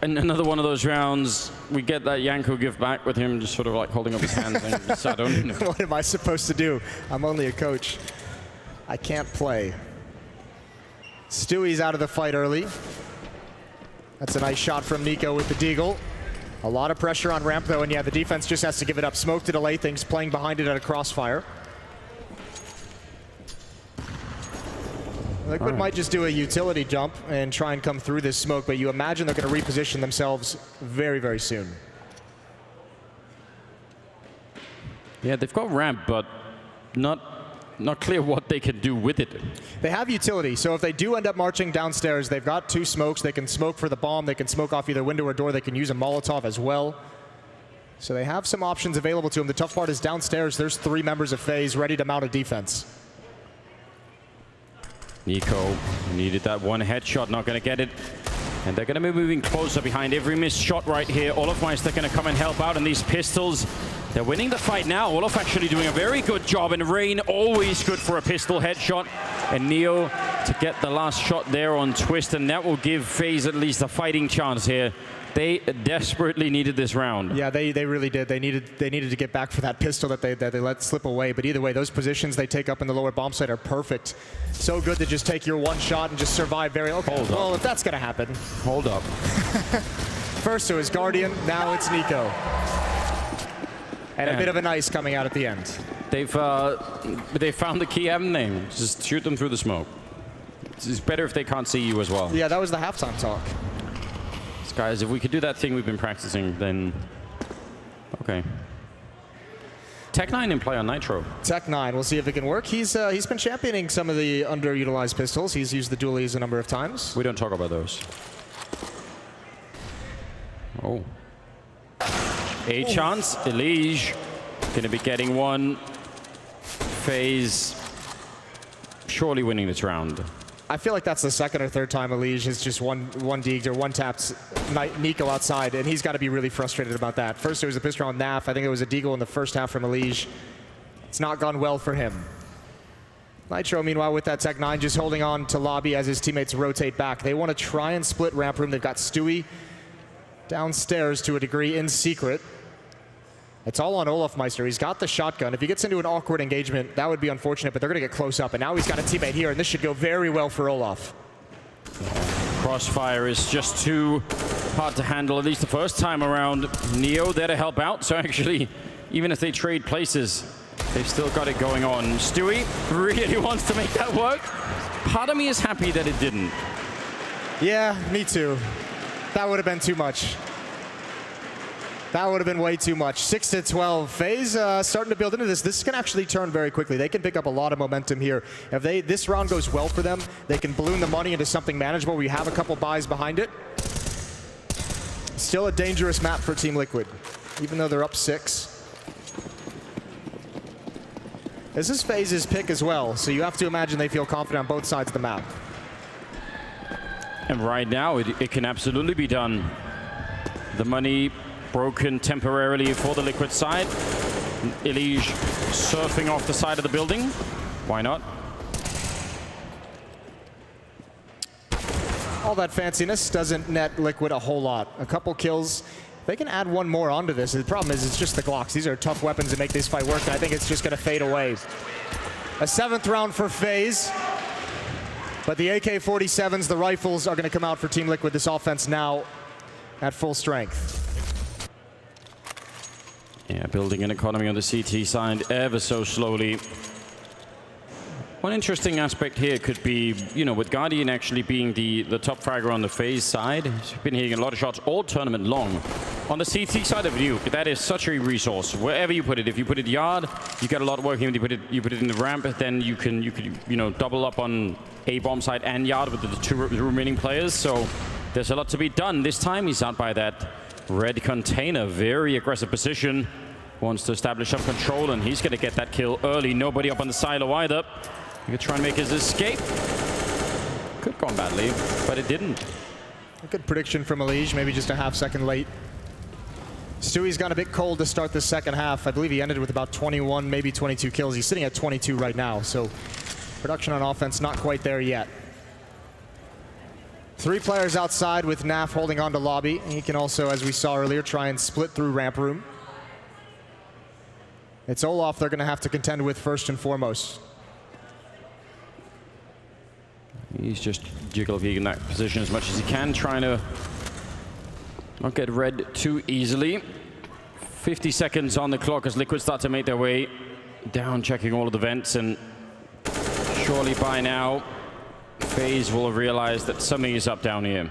Speaker 1: And another one of those rounds, we get that Yanko give back with him just sort of like holding up his hands saying, so I don't know.
Speaker 2: What am I supposed to do? I'm only a coach. I can't play. Stewie's out of the fight early. That's a nice shot from Nico with the deagle. A lot of pressure on ramp though, and yeah, the defense just has to give it up. Smoke to delay things, playing behind it at a crossfire. Liquid might just do a utility jump and try and come through this smoke, but you imagine they're going to reposition themselves very, very soon.
Speaker 1: Yeah, they've got ramp, but not clear what they can do with it.
Speaker 2: They have utility, so if they do end up marching downstairs, they've got 2 smokes. They can smoke for the bomb. They can smoke off either window or door. They can use a Molotov as well. So they have some options available to them. The tough part is downstairs, there's 3 members of Faze ready to mount a defense.
Speaker 1: Nico needed that one headshot, not going to get it. And they're going to be moving closer behind every missed shot right here. Olofmeister going to come and help out, and these pistols, they're winning the fight now. Olof actually doing a very good job, and Rain always good for a pistol headshot. And Neo to get the last shot there on Twist, and that will give Faze at least a fighting chance here. They desperately needed this round.
Speaker 2: Yeah, they really did. They needed to get back for that pistol that they let slip away. But either way, those positions they take up in the lower bomb site are perfect. So good to just take your one shot and just survive very okay. Well, if that's gonna happen.
Speaker 1: Hold up.
Speaker 2: First it was Guardian, now it's Nico. And a bit of an ice coming out at the end.
Speaker 1: They found the key, haven't they? Just shoot them through the smoke. It's better if they can't see you as well.
Speaker 2: Yeah, that was the halftime talk.
Speaker 1: Guys, if we could do that thing we've been practicing, then okay. Tech9 in play on Nitro.
Speaker 2: Tech9, we'll see if it can work. He's been championing some of the underutilized pistols. He's used the dualies a number of times.
Speaker 1: We don't talk about those. Oh. A chance. Elige gonna be getting one. Faze surely winning this round.
Speaker 2: I feel like that's the second or third time Elige has just one deeged or one tapped Nico outside, and he's got to be really frustrated about that. First it was a pistol on Naf. I think it was a deagle in the first half from Elige. It's not gone well for him. Nitro, meanwhile, with that Tech9, just holding on to lobby as his teammates rotate back. They want to try and split ramp room. They've got Stewie downstairs to a degree in secret. It's all on Olofmeister. He's got the shotgun. If he gets into an awkward engagement, that would be unfortunate, but they're going to get close up. And now he's got a teammate here, and this should go very well for Olof.
Speaker 1: Crossfire is just too hard to handle, at least the first time around. Neo there to help out, so actually, even if they trade places, they've still got it going on. Stewie really wants to make that work. Part of me is happy that it didn't.
Speaker 2: Yeah, me too. That would have been too much. That would have been way too much. 6-12. Faze starting to build into this. This can actually turn very quickly. They can pick up a lot of momentum here. If this round goes well for them, they can balloon the money into something manageable where you have a couple buys behind it. Still a dangerous map for Team Liquid, even though they're up 6. This is Faze's pick as well, so you have to imagine they feel confident on both sides of the map.
Speaker 1: And right now, it can absolutely be done. The money broken temporarily for the Liquid side. Elige surfing off the side of the building. Why not?
Speaker 2: All that fanciness doesn't net Liquid a whole lot. A couple kills. They can add one more onto this. The problem is it's just the Glocks. These are tough weapons to make this fight work, and I think it's just going to fade away. A 7th round for Faze. But the AK-47s, the rifles, are going to come out for Team Liquid. This offense now at full strength.
Speaker 1: Yeah, building an economy on the CT side ever so slowly. One interesting aspect here could be, you know, with Guardian actually being the top fragger on the Faze side. He's been hitting a lot of shots all tournament long. On the CT side of Nuke, that is such a resource. Wherever you put it, if you put it yard, you get a lot working. When you put it in the ramp, then you could double up on A bomb side and yard with the two remaining players. So there's a lot to be done. This time he's out by that red container. Very aggressive position. Wants to establish some control, and he's going to get that kill early. Nobody up on the silo either. He could try and make his escape. Could have gone badly, but it didn't.
Speaker 2: A good prediction from Elige, maybe just a half-second late. Stewie's got a bit cold to start the second half. I believe he ended with about 21, maybe 22 kills. He's sitting at 22 right now, so production on offense not quite there yet. 3 players outside with Naf holding on to lobby. He can also, as we saw earlier, try and split through ramp room. It's Olaf they're going to have to contend with first and foremost.
Speaker 1: He's just jiggle-gigging that position as much as he can, trying to not get red too easily. 50 seconds on the clock as Liquid start to make their way down, checking all of the vents, and surely by now, Faze will have realized that something is up down here.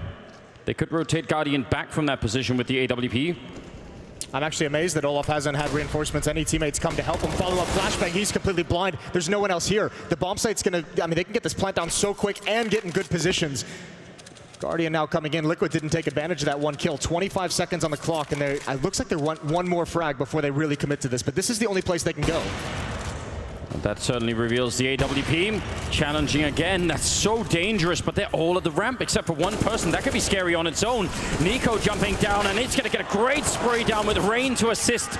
Speaker 1: They could rotate Guardian back from that position with the AWP.
Speaker 2: I'm actually amazed that Olaf hasn't had reinforcements. Any teammates come to help him follow up flashbang. He's completely blind. There's no one else here. The bomb site's gonna, I mean, they can get this plant down so quick and get in good positions. Guardian now coming in. Liquid didn't take advantage of that one kill. 25 seconds on the clock, and it looks like they want one more frag before they really commit to this, but this is the only place they can go.
Speaker 1: That certainly reveals the AWP. Challenging again. That's so dangerous, but they're all at the ramp except for one person. That could be scary on its own. Nico jumping down, and it's going to get a great spray down with Rain to assist.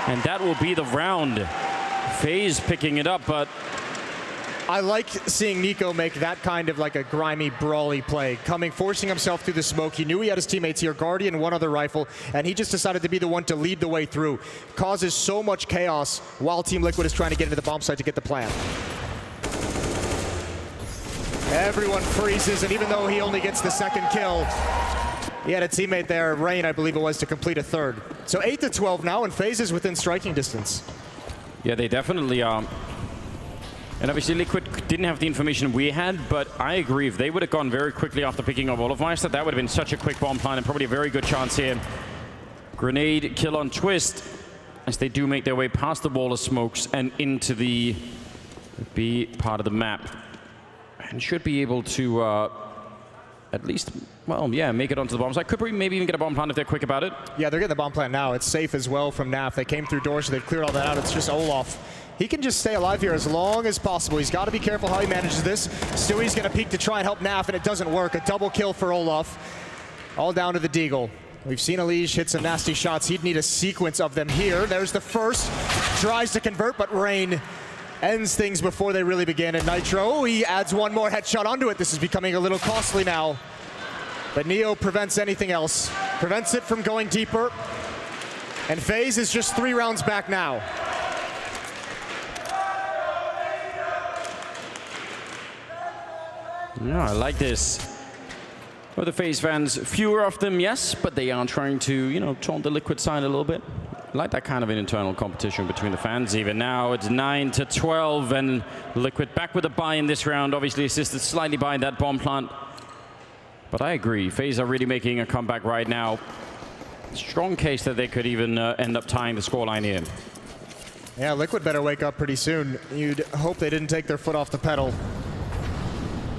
Speaker 1: And that will be the round. Faze picking it up, but
Speaker 2: I like seeing Nico make that kind of like a grimy, brawly play. Forcing himself through the smoke. He knew he had his teammates here, Guardian, one other rifle, and he just decided to be the one to lead the way through. Causes so much chaos while Team Liquid is trying to get into the bomb site to get the plant. Everyone freezes, and even though he only gets the second kill, he had a teammate there, Rain, I believe it was, to complete a third. So 8-12 now, and Faze is within striking distance.
Speaker 1: Yeah, they definitely are. And obviously Liquid didn't have the information we had, but I agree, if they would have gone very quickly after picking up Olafmeister, that would have been such a quick bomb plant and probably a very good chance here. Grenade kill on Twist as they do make their way past the wall of smokes and into the B part of the map. And should be able to at least, well, yeah, make it onto the bomb site. Could maybe even get a bomb plant if they're quick about it.
Speaker 2: Yeah, they're getting the bomb plant now. It's safe as well from Naf. They came through doors, so they've cleared all that out. It's just Olaf. He can just stay alive here as long as possible. He's got to be careful how he manages this. Stewie's going to peek to try and help Naf, and it doesn't work. A double kill for Olaf. All down to the Deagle. We've seen Elige hit some nasty shots. He'd need a sequence of them here. There's the first. Tries to convert, but Rain ends things before they really begin. And Nitro, he adds one more headshot onto it. This is becoming a little costly now. But Neo prevents anything else. Prevents it from going deeper. And Faze is just 3 rounds back now.
Speaker 1: Yeah, I like this. For the Faze fans, fewer of them, yes, but they are trying to, you know, taunt the Liquid side a little bit. I like that kind of an internal competition between the fans. Even now, it's 9-12, and Liquid back with a buy in this round. Obviously assisted slightly by that bomb plant. But I agree, Faze are really making a comeback right now. Strong case that they could even end up tying the scoreline here.
Speaker 2: Yeah, Liquid better wake up pretty soon. You'd hope they didn't take their foot off the pedal.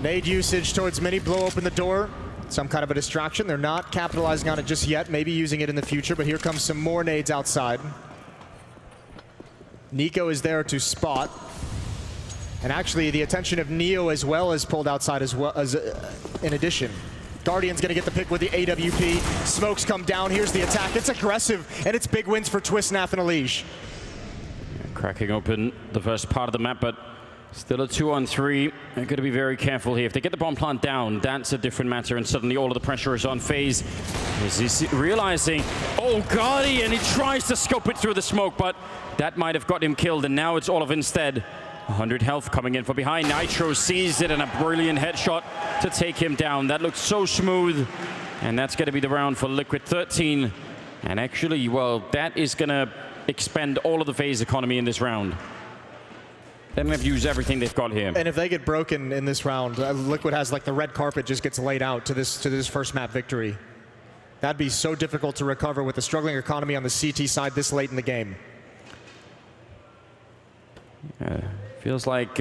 Speaker 2: Nade usage towards Mini, blow open the door. Some kind of a distraction. They're not capitalizing on it just yet, maybe using it in the future, but here comes some more nades outside. Nico is there to spot. And actually, the attention of Neo as well is pulled outside as well as in addition. Guardian's gonna get the pick with the AWP. Smokes come down, here's the attack. It's aggressive, and it's big wins for Twisnaf and Elige.
Speaker 1: Cracking open the first part of the map, but still a 2-on-3. They're going to be very careful here. If they get the bomb plant down, that's a different matter, and suddenly all of the pressure is on Faze. He's realizing, oh, Guardian, he tries to scope it through the smoke, but that might have got him killed, and now it's Olaf instead. 100 health coming in from behind. Nitro sees it, and a brilliant headshot to take him down. That looked so smooth, and that's going to be the round for Liquid. 13. And actually, well, that is going to expend all of the Faze economy in this round. They don't have to use everything they've got here.
Speaker 2: And if they get broken in this round, Liquid has like the red carpet just gets laid out to this first map victory. That'd be so difficult to recover with the struggling economy on the CT side this late in the game.
Speaker 1: Feels like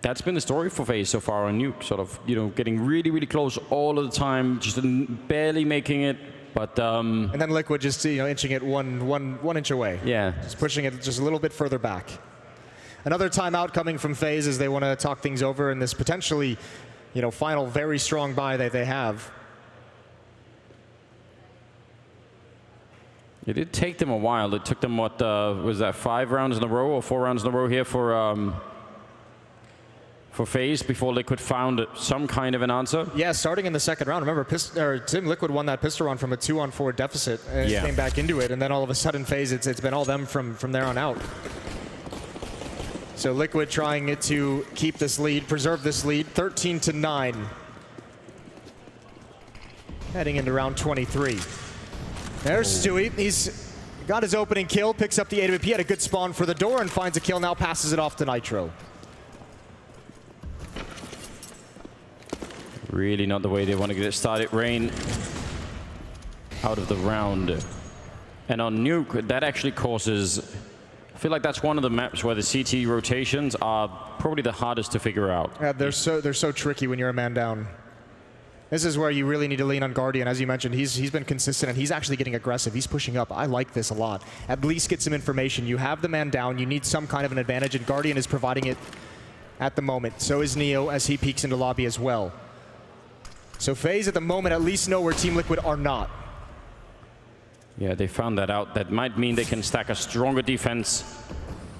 Speaker 1: that's been the story for Faze so far on Nuke. Sort of, you know, getting really, really close all of the time, just barely making it. But
Speaker 2: and then Liquid just, you know, inching it one inch away.
Speaker 1: Yeah,
Speaker 2: just pushing it just a little bit further back. Another timeout coming from Faze as they want to talk things over in this potentially, you know, final very strong buy that they have.
Speaker 1: It did take them a while. It took them, what, was that 5 rounds in a row or 4 rounds in a row here for Faze before Liquid found some kind of an answer?
Speaker 2: Yeah, starting in the second round. Remember, Team Liquid won that pistol run from a 2-on-4 deficit and came back into it, and then all of a sudden Faze, it's been all them from there on out. So Liquid trying to keep this lead, preserve this lead, 13-9. Heading into round 23. There's Stewie. He's got his opening kill, picks up the AWP, had a good spawn for the door, and finds a kill, now passes it off to Nitro.
Speaker 1: Really not the way they want to get it started. Rain out of the round. And on Nuke, that actually causes... I feel like that's one of the maps where the CT rotations are probably the hardest to figure out.
Speaker 2: Yeah, they're so tricky when you're a man down. This is where you really need to lean on Guardian. As you mentioned, he's been consistent, and he's actually getting aggressive. He's pushing up. I like this a lot. At least get some information. You have the man down. You need some kind of an advantage, and Guardian is providing it at the moment. So is Neo as he peeks into lobby as well. So Faze at the moment at least know where Team Liquid are not.
Speaker 1: Yeah, they found that out. That might mean they can stack a stronger defense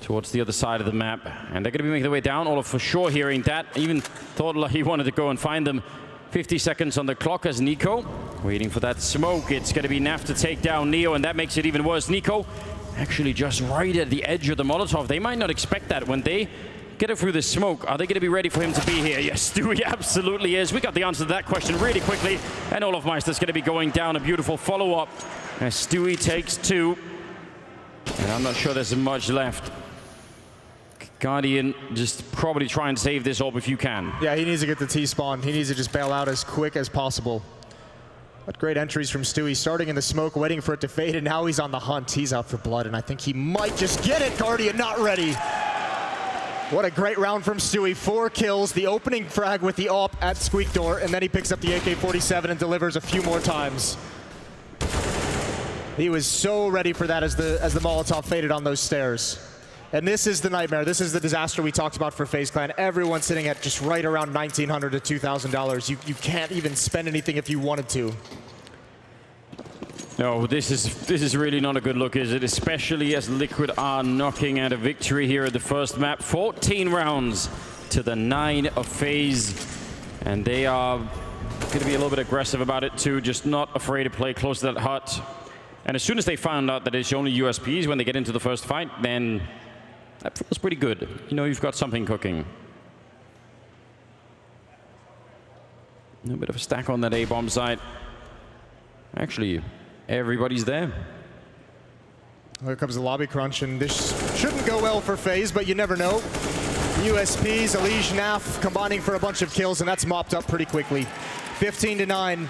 Speaker 1: towards the other side of the map. And they're going to be making their way down. Olaf for sure hearing that. Even thought he wanted to go and find them. 50 seconds on the clock as Nico waiting for that smoke. It's going to be Naf to take down Neo, and that makes it even worse. Nico actually just right at the edge of the Molotov. They might not expect that when they get it through the smoke. Are they going to be ready for him to be here? Yes, Stewie absolutely is. We got the answer to that question really quickly. And Olaf Meister's going to be going down. A beautiful follow-up as Stewie takes 2. And I'm not sure there's much left. Guardian, just probably try and save this orb if you can.
Speaker 2: Yeah, he needs to get the T-spawn. He needs to just bail out as quick as possible. What great entries from Stewie, starting in the smoke, waiting for it to fade, and now he's on the hunt. He's out for blood, and I think he might just get it. Guardian not ready. What a great round from Stewie. 4 kills, the opening frag with the AWP at Squeak Door, and then he picks up the AK-47 and delivers a few more times. He was so ready for that as the Molotov faded on those stairs. And this is the nightmare. This is the disaster we talked about for FaZe Clan. Everyone's sitting at just right around $1,900 to $2,000. You can't even spend anything if you wanted to.
Speaker 1: No, this is really not a good look, is it? Especially as Liquid are knocking out a victory here at the first map. 14 rounds to the 9 of Faze. And they are going to be a little bit aggressive about it too, just not afraid to play close to that hut. And as soon as they found out that it's only USPs when they get into the first fight, then that feels pretty good. You know, you've got something cooking. A bit of a stack on that A-bomb side. Actually, everybody's there.
Speaker 2: Here comes the lobby crunch, and this shouldn't go well for Faze, but you never know. USPs, Elige, Naf combining for a bunch of kills, and that's mopped up pretty quickly. 15-9.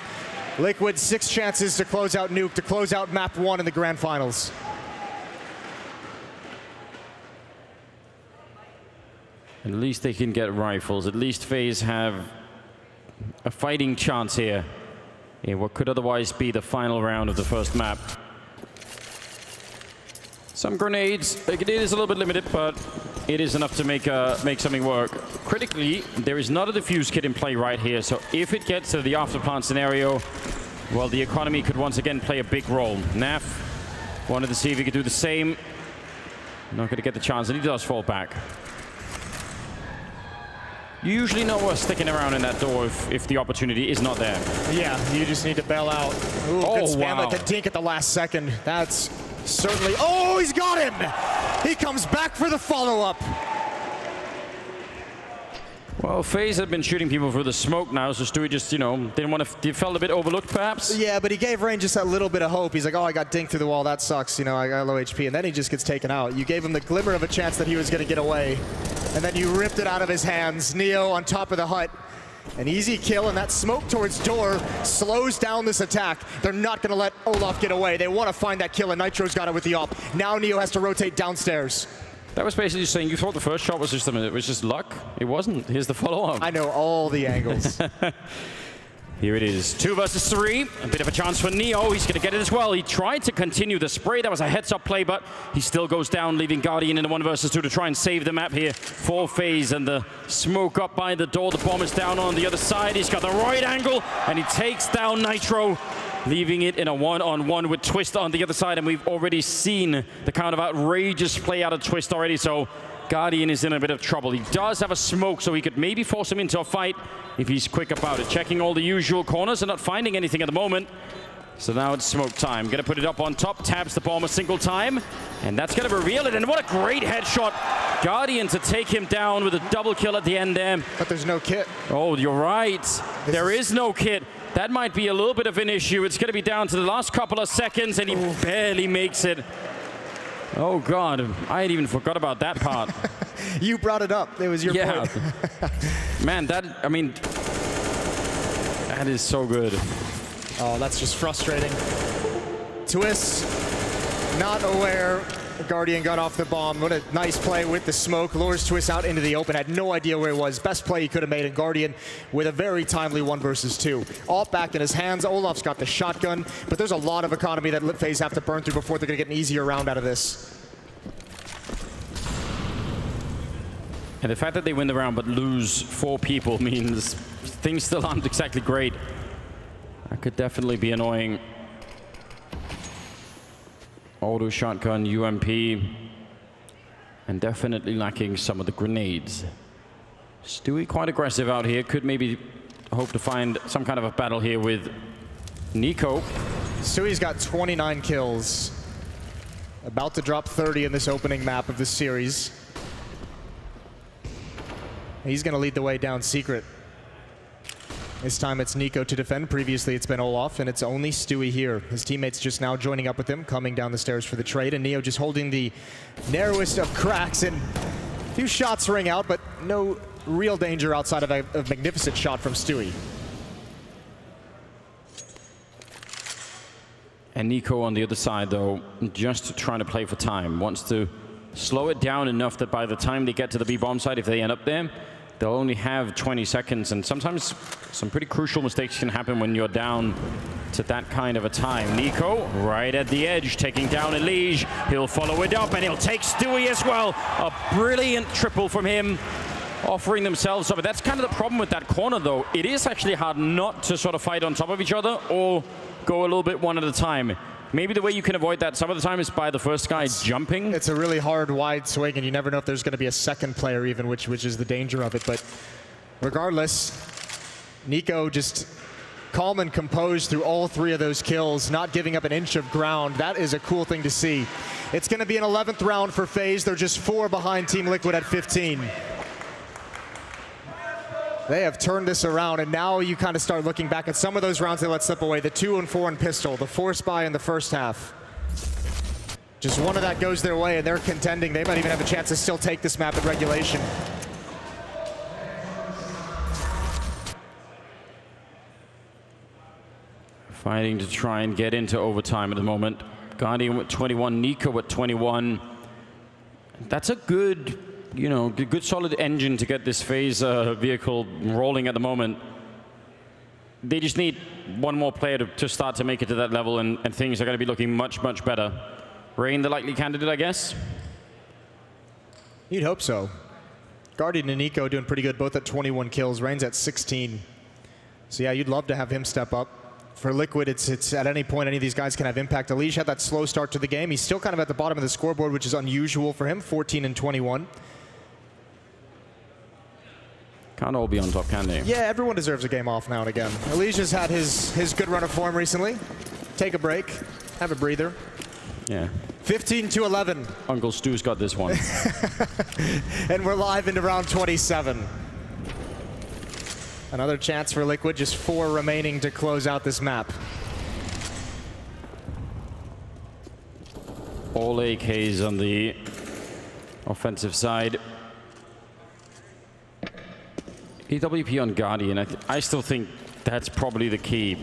Speaker 2: Liquid 6 chances to close out Nuke, to close out map 1 in the grand finals.
Speaker 1: At least they can get rifles. At least Faze have a fighting chance here in what could otherwise be the final round of the first map. Some grenades. It is a little bit limited, but it is enough to make something work. Critically, there is not a defuse kit in play right here, so if it gets to the afterplant scenario, well, the economy could once again play a big role. Naf wanted to see if he could do the same. Not going to get the chance, and he does fall back. You usually know we're sticking around in that door if the opportunity is not there.
Speaker 2: Yeah, you just need to bail out. Ooh, good spam like a dink at the last second. That's certainly... Oh, he's got him! He comes back for the follow-up.
Speaker 1: Well, Faze had been shooting people through the smoke now, so Stewie just, you know, didn't want to... He felt a bit overlooked, perhaps?
Speaker 2: Yeah, but he gave Rain just that little bit of hope. He's like, oh, I got dinked through the wall. That sucks. You know, I got low HP. And then he just gets taken out. You gave him the glimmer of a chance that he was going to get away. And then you ripped it out of his hands. Neo on top of the hut. An easy kill, and that smoke towards door slows down this attack. They're not going to let Olaf get away. They want to find that kill, and Nitro's got it with the op. Now Neo has to rotate downstairs.
Speaker 1: That was basically saying you thought the first shot was just luck. It wasn't. Here's the follow-up.
Speaker 2: I know all the angles.
Speaker 1: Here it is. 2 versus 3. A bit of a chance for Neo. He's going to get it as well. He tried to continue the spray. That was a heads-up play, but he still goes down, leaving Guardian in the 1 versus 2 to try and save the map here for Faze. And the smoke up by the door. The bomb is down on the other side. He's got the right angle, and he takes down Nitro, leaving it in a 1-on-1 with Twist on the other side. And we've already seen the kind of outrageous play out of Twist already, so Guardian is in a bit of trouble. He does have a smoke, so he could maybe force him into a fight if he's quick about it. Checking all the usual corners and not finding anything at the moment. So now it's smoke time. Gonna put it up on top, tabs the bomb a single time, and that's gonna reveal it. And what a great headshot. Guardian to take him down with a double kill at the end there.
Speaker 2: But there's no kit.
Speaker 1: Oh, you're right. There is no kit. That might be a little bit of an issue. It's gonna be down to the last couple of seconds, and he barely makes it. Oh, God. I had even forgot about that part.
Speaker 2: You brought it up. It was your point.
Speaker 1: Man, that is so good.
Speaker 2: Oh, that's just frustrating. Twist, not aware. Guardian got off the bomb. What a nice play with the smoke. Lures Twist out into the open. Had no idea where he was. Best play he could have made. And Guardian with a very timely 1 versus 2. All back in his hands. Olaf's got the shotgun. But there's a lot of economy that Faze have to burn through before they're going to get an easier round out of this.
Speaker 1: And the fact that they win the round but lose 4 people means things still aren't exactly great. That could definitely be annoying. Auto shotgun, UMP, and definitely lacking some of the grenades. Stewie quite aggressive out here. Could maybe hope to find some kind of a battle here with Nico.
Speaker 2: Stewie's got 29 kills. About to drop 30 in this opening map of this series. He's going to lead the way down secret. This time it's Nico to defend. Previously it's been Olaf, and it's only Stewie here. His teammates just now joining up with him, coming down the stairs for the trade, and Neo just holding the narrowest of cracks, and a few shots ring out, but no real danger outside of a magnificent shot from Stewie.
Speaker 1: And Nico on the other side, though, just trying to play for time. Wants to slow it down enough that by the time they get to the B-bomb site, if they end up there, they'll only have 20 seconds, and sometimes some pretty crucial mistakes can happen when you're down to that kind of a time. Nico, right at the edge, taking down Elige. He'll follow it up, and he'll take Stewie as well. A brilliant triple from him, offering themselves up. But that's kind of the problem with that corner, though. It is actually hard not to sort of fight on top of each other or go a little bit one at a time. Maybe the way you can avoid that some of the time is by the first guy jumping. It's
Speaker 2: a really hard, wide swing, and you never know if there's going to be a second player even, which is the danger of it. But regardless, Nico just calm and composed through all 3 of those kills, not giving up an inch of ground. That is a cool thing to see. It's going to be an 11th round for Faze. They're just 4 behind Team Liquid at 15. They have turned this around, and now you kind of start looking back at some of those rounds they let slip away. The 2 and 4 in pistol, the 4 spy in the first half. Just one of that goes their way, and they're contending. They might even have a chance to still take this map at regulation.
Speaker 1: Fighting to try and get into overtime at the moment. Guardian with 21, Nico at 21. That's a good, you know, good solid engine to get this Faze vehicle rolling at the moment. They just need one more player to start to make it to that level, and things are going to be looking much, much better. Rain the likely candidate, I guess.
Speaker 2: You'd hope so. Guardian and Nico doing pretty good, both at 21 kills. Rain's at 16. So yeah, you'd love to have him step up. For Liquid, it's at any point any of these guys can have impact. Elige had that slow start to the game. He's still kind of at the bottom of the scoreboard, which is unusual for him, 14 and 21.
Speaker 1: Can't all be on top, can they?
Speaker 2: Yeah, everyone deserves a game off now and again. Elige's had his good run of form recently. Take a break, have a breather.
Speaker 1: Yeah.
Speaker 2: 15 to 11.
Speaker 1: Uncle Stu's got this one.
Speaker 2: And we're live into round 27. Another chance for Liquid, just 4 remaining to close out this map.
Speaker 1: All AKs on the offensive side. EWP on Guardian, I still think that's probably the key.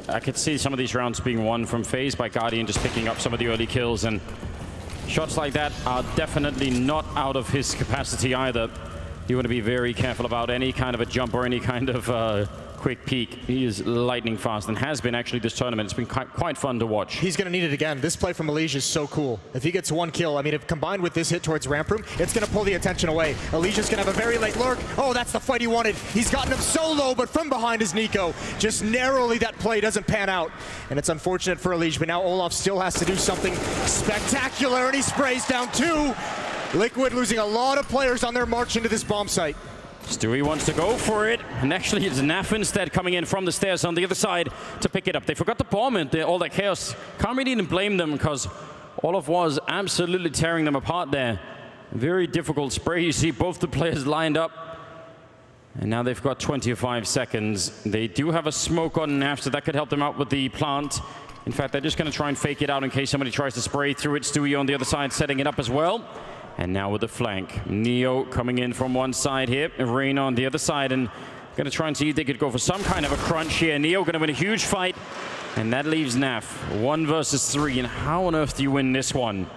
Speaker 1: I could see some of these rounds being won from Faze by Guardian just picking up some of the early kills, and shots like that are definitely not out of his capacity either. You want to be very careful about any kind of a jump or any kind of quick peek. He is lightning fast and has been actually this tournament. It's been quite fun to watch.
Speaker 2: He's going to need it again. This play from Elige is so cool. If he gets 1 kill, I mean, if combined with this hit towards ramp room, it's going to pull the attention away. Elige's going to have a very late lurk. Oh, that's the fight he wanted. He's gotten him so low, but from behind is Nico. Just narrowly that play doesn't pan out. And it's unfortunate for Elige, but now Olaf still has to do something spectacular, and he sprays down 2. Liquid losing a lot of players on their march into this bomb site.
Speaker 1: Stewie wants to go for it, and actually it's Naf instead coming in from the stairs on the other side to pick it up. They forgot the bomb and all that chaos. Can't really even blame them because Olaf was absolutely tearing them apart there. Very difficult spray. You see both the players lined up, and now they've got 25 seconds. They do have a smoke on Naf, so that could help them out with the plant. In fact, they're just going to try and fake it out in case somebody tries to spray through it. Stewie on the other side setting it up as well. And now with the flank, Neo coming in from one side here, Rain on the other side, and going to try and see if they could go for some kind of a crunch here. Neo going to win a huge fight, and that leaves Naf 1 versus 3. And how on earth do you win this one?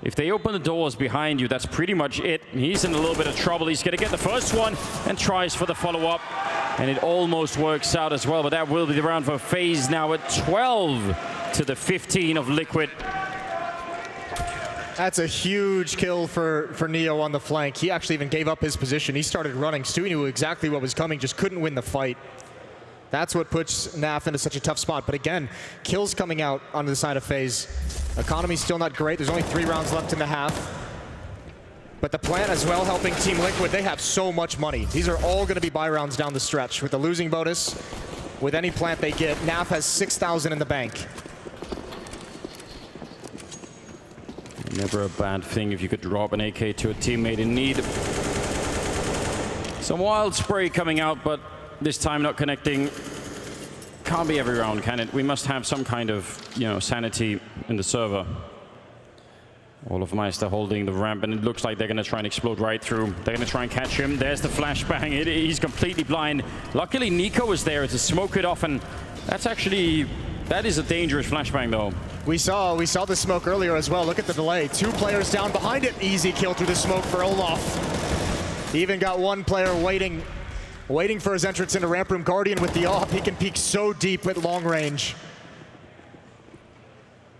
Speaker 1: If they open the doors behind you, that's pretty much it. He's in a little bit of trouble. He's going to get the first one and tries for the follow-up, and it almost works out as well. But that will be the round for Faze now at 12 to the 15 of Liquid.
Speaker 2: That's a huge kill for Neo on the flank. He actually even gave up his position. He started running. Stewie knew exactly what was coming, just couldn't win the fight. That's what puts Naf into such a tough spot. But again, kills coming out on the side of Faze. Economy's still not great. There's only 3 rounds left in the half. But the plant as well helping Team Liquid. They have so much money. These are all going to be buy rounds down the stretch. With the losing bonus, with any plant they get, Naf has 6,000 in the bank.
Speaker 1: Never a bad thing if you could drop an AK to a teammate in need. Some wild spray coming out, but this time not connecting. Can't be every round, can it? We must have some kind of, sanity in the server. Olaf Meister holding the ramp, and it looks like they're going to try and explode right through. They're going to try and catch him. There's the flashbang. He's completely blind. Luckily, Nico was there to smoke it off, and that is a dangerous flashbang, though.
Speaker 2: We saw the smoke earlier as well. Look at the delay. 2 players down behind it. Easy kill through the smoke for Olaf. He even got 1 player waiting for his entrance into ramp room. Guardian with the AWP. He can peek so deep with long range.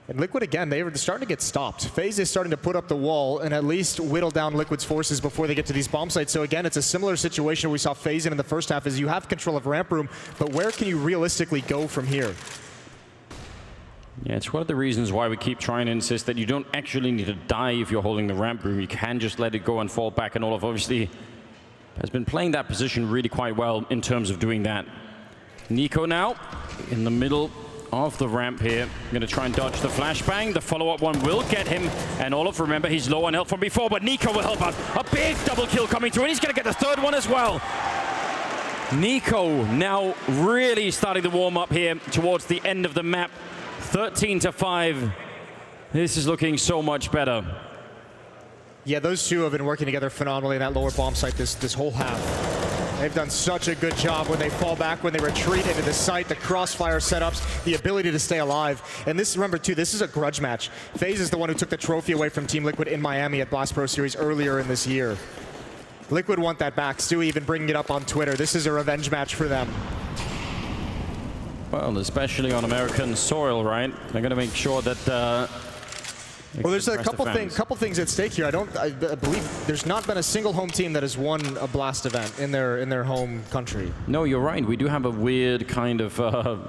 Speaker 2: And Liquid again, they're starting to get stopped. Faze is starting to put up the wall and at least whittle down Liquid's forces before they get to these bomb sites. So again, it's a similar situation we saw Faze in the first half, is you have control of ramp room, but where can you realistically go from here?
Speaker 1: Yeah, it's one of the reasons why we keep trying to insist that you don't actually need to die if you're holding the ramp room. You can just let it go and fall back, and Olaf obviously has been playing that position really quite well in terms of doing that. Nico now in the middle of the ramp here. Going to try and dodge the flashbang. The follow-up one will get him, and Olaf, remember, he's low on health from before, but Nico will help out. A big double kill coming through, and he's going to get the 3rd one as well. Nico now really starting to warm up here towards the end of the map. 13 to 5. This is looking so much better.
Speaker 2: Yeah, those two have been working together phenomenally in that lower bomb site this whole half. They've done such a good job when they fall back, when they retreat into the site, the crossfire setups, the ability to stay alive. And this, remember too, this is a grudge match. Faze is the one who took the trophy away from Team Liquid in Miami at Blast Pro Series earlier in this year. Liquid want that back. Stewie even bringing it up on Twitter. This is a revenge match for them.
Speaker 1: Well, especially on American soil, right? They're going to make sure that
Speaker 2: Well, there's a
Speaker 1: Impressive fans.
Speaker 2: couple things at stake here. I believe there's not been a single home team that has won a Blast event in their home country.
Speaker 1: No, you're right. We do have a weird kind of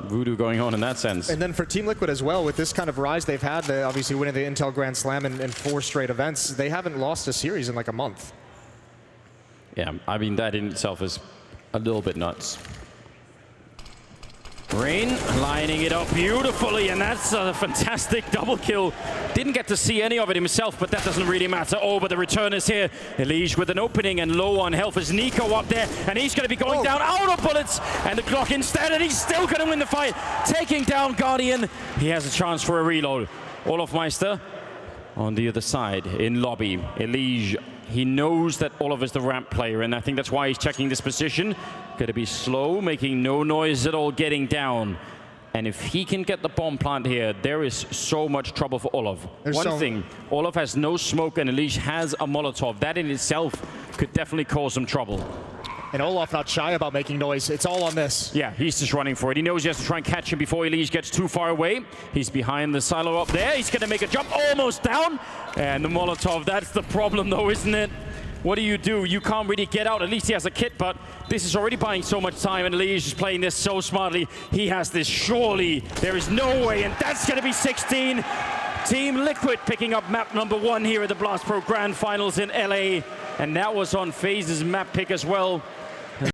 Speaker 1: voodoo going on in that sense.
Speaker 2: And then for Team Liquid as well, with this kind of rise they've had, they obviously winning the Intel Grand Slam in 4 straight events, they haven't lost a series in like a month.
Speaker 1: Yeah, I mean, that in itself is a little bit nuts. Rain lining it up beautifully, and that's a fantastic double kill. Didn't get to see any of it himself, but that doesn't really matter. Oh, but the return is here. Elige with an opening and low on health is Nico up there, and he's going to be going down out of bullets, and the clock instead, and he's still going to win the fight. Taking down Guardian. He has a chance for a reload. Olofmeister on the other side in lobby. Elige, he knows that Olaf is the ramp player, and I think that's why he's checking this position. Going to be slow, making no noise at all, getting down. And if he can get the bomb plant here, there is so much trouble for Olaf. One thing, Olaf has no smoke and Elige has a Molotov. That in itself could definitely cause some trouble.
Speaker 2: And Olaf not shy about making noise. It's all on this.
Speaker 1: Yeah, he's just running for it. He knows he has to try and catch him before Elige gets too far away. He's behind the silo up there. He's going to make a jump, almost down. And the Molotov, that's the problem though, isn't it? What do? You can't really get out. At least he has a kit, but this is already buying so much time, and Elige is playing this so smartly. He has this, surely. There is no way, and that's going to be 16. Team Liquid picking up map number 1 here at the Blast Pro Grand Finals in LA. And that was on Faze's map pick as well.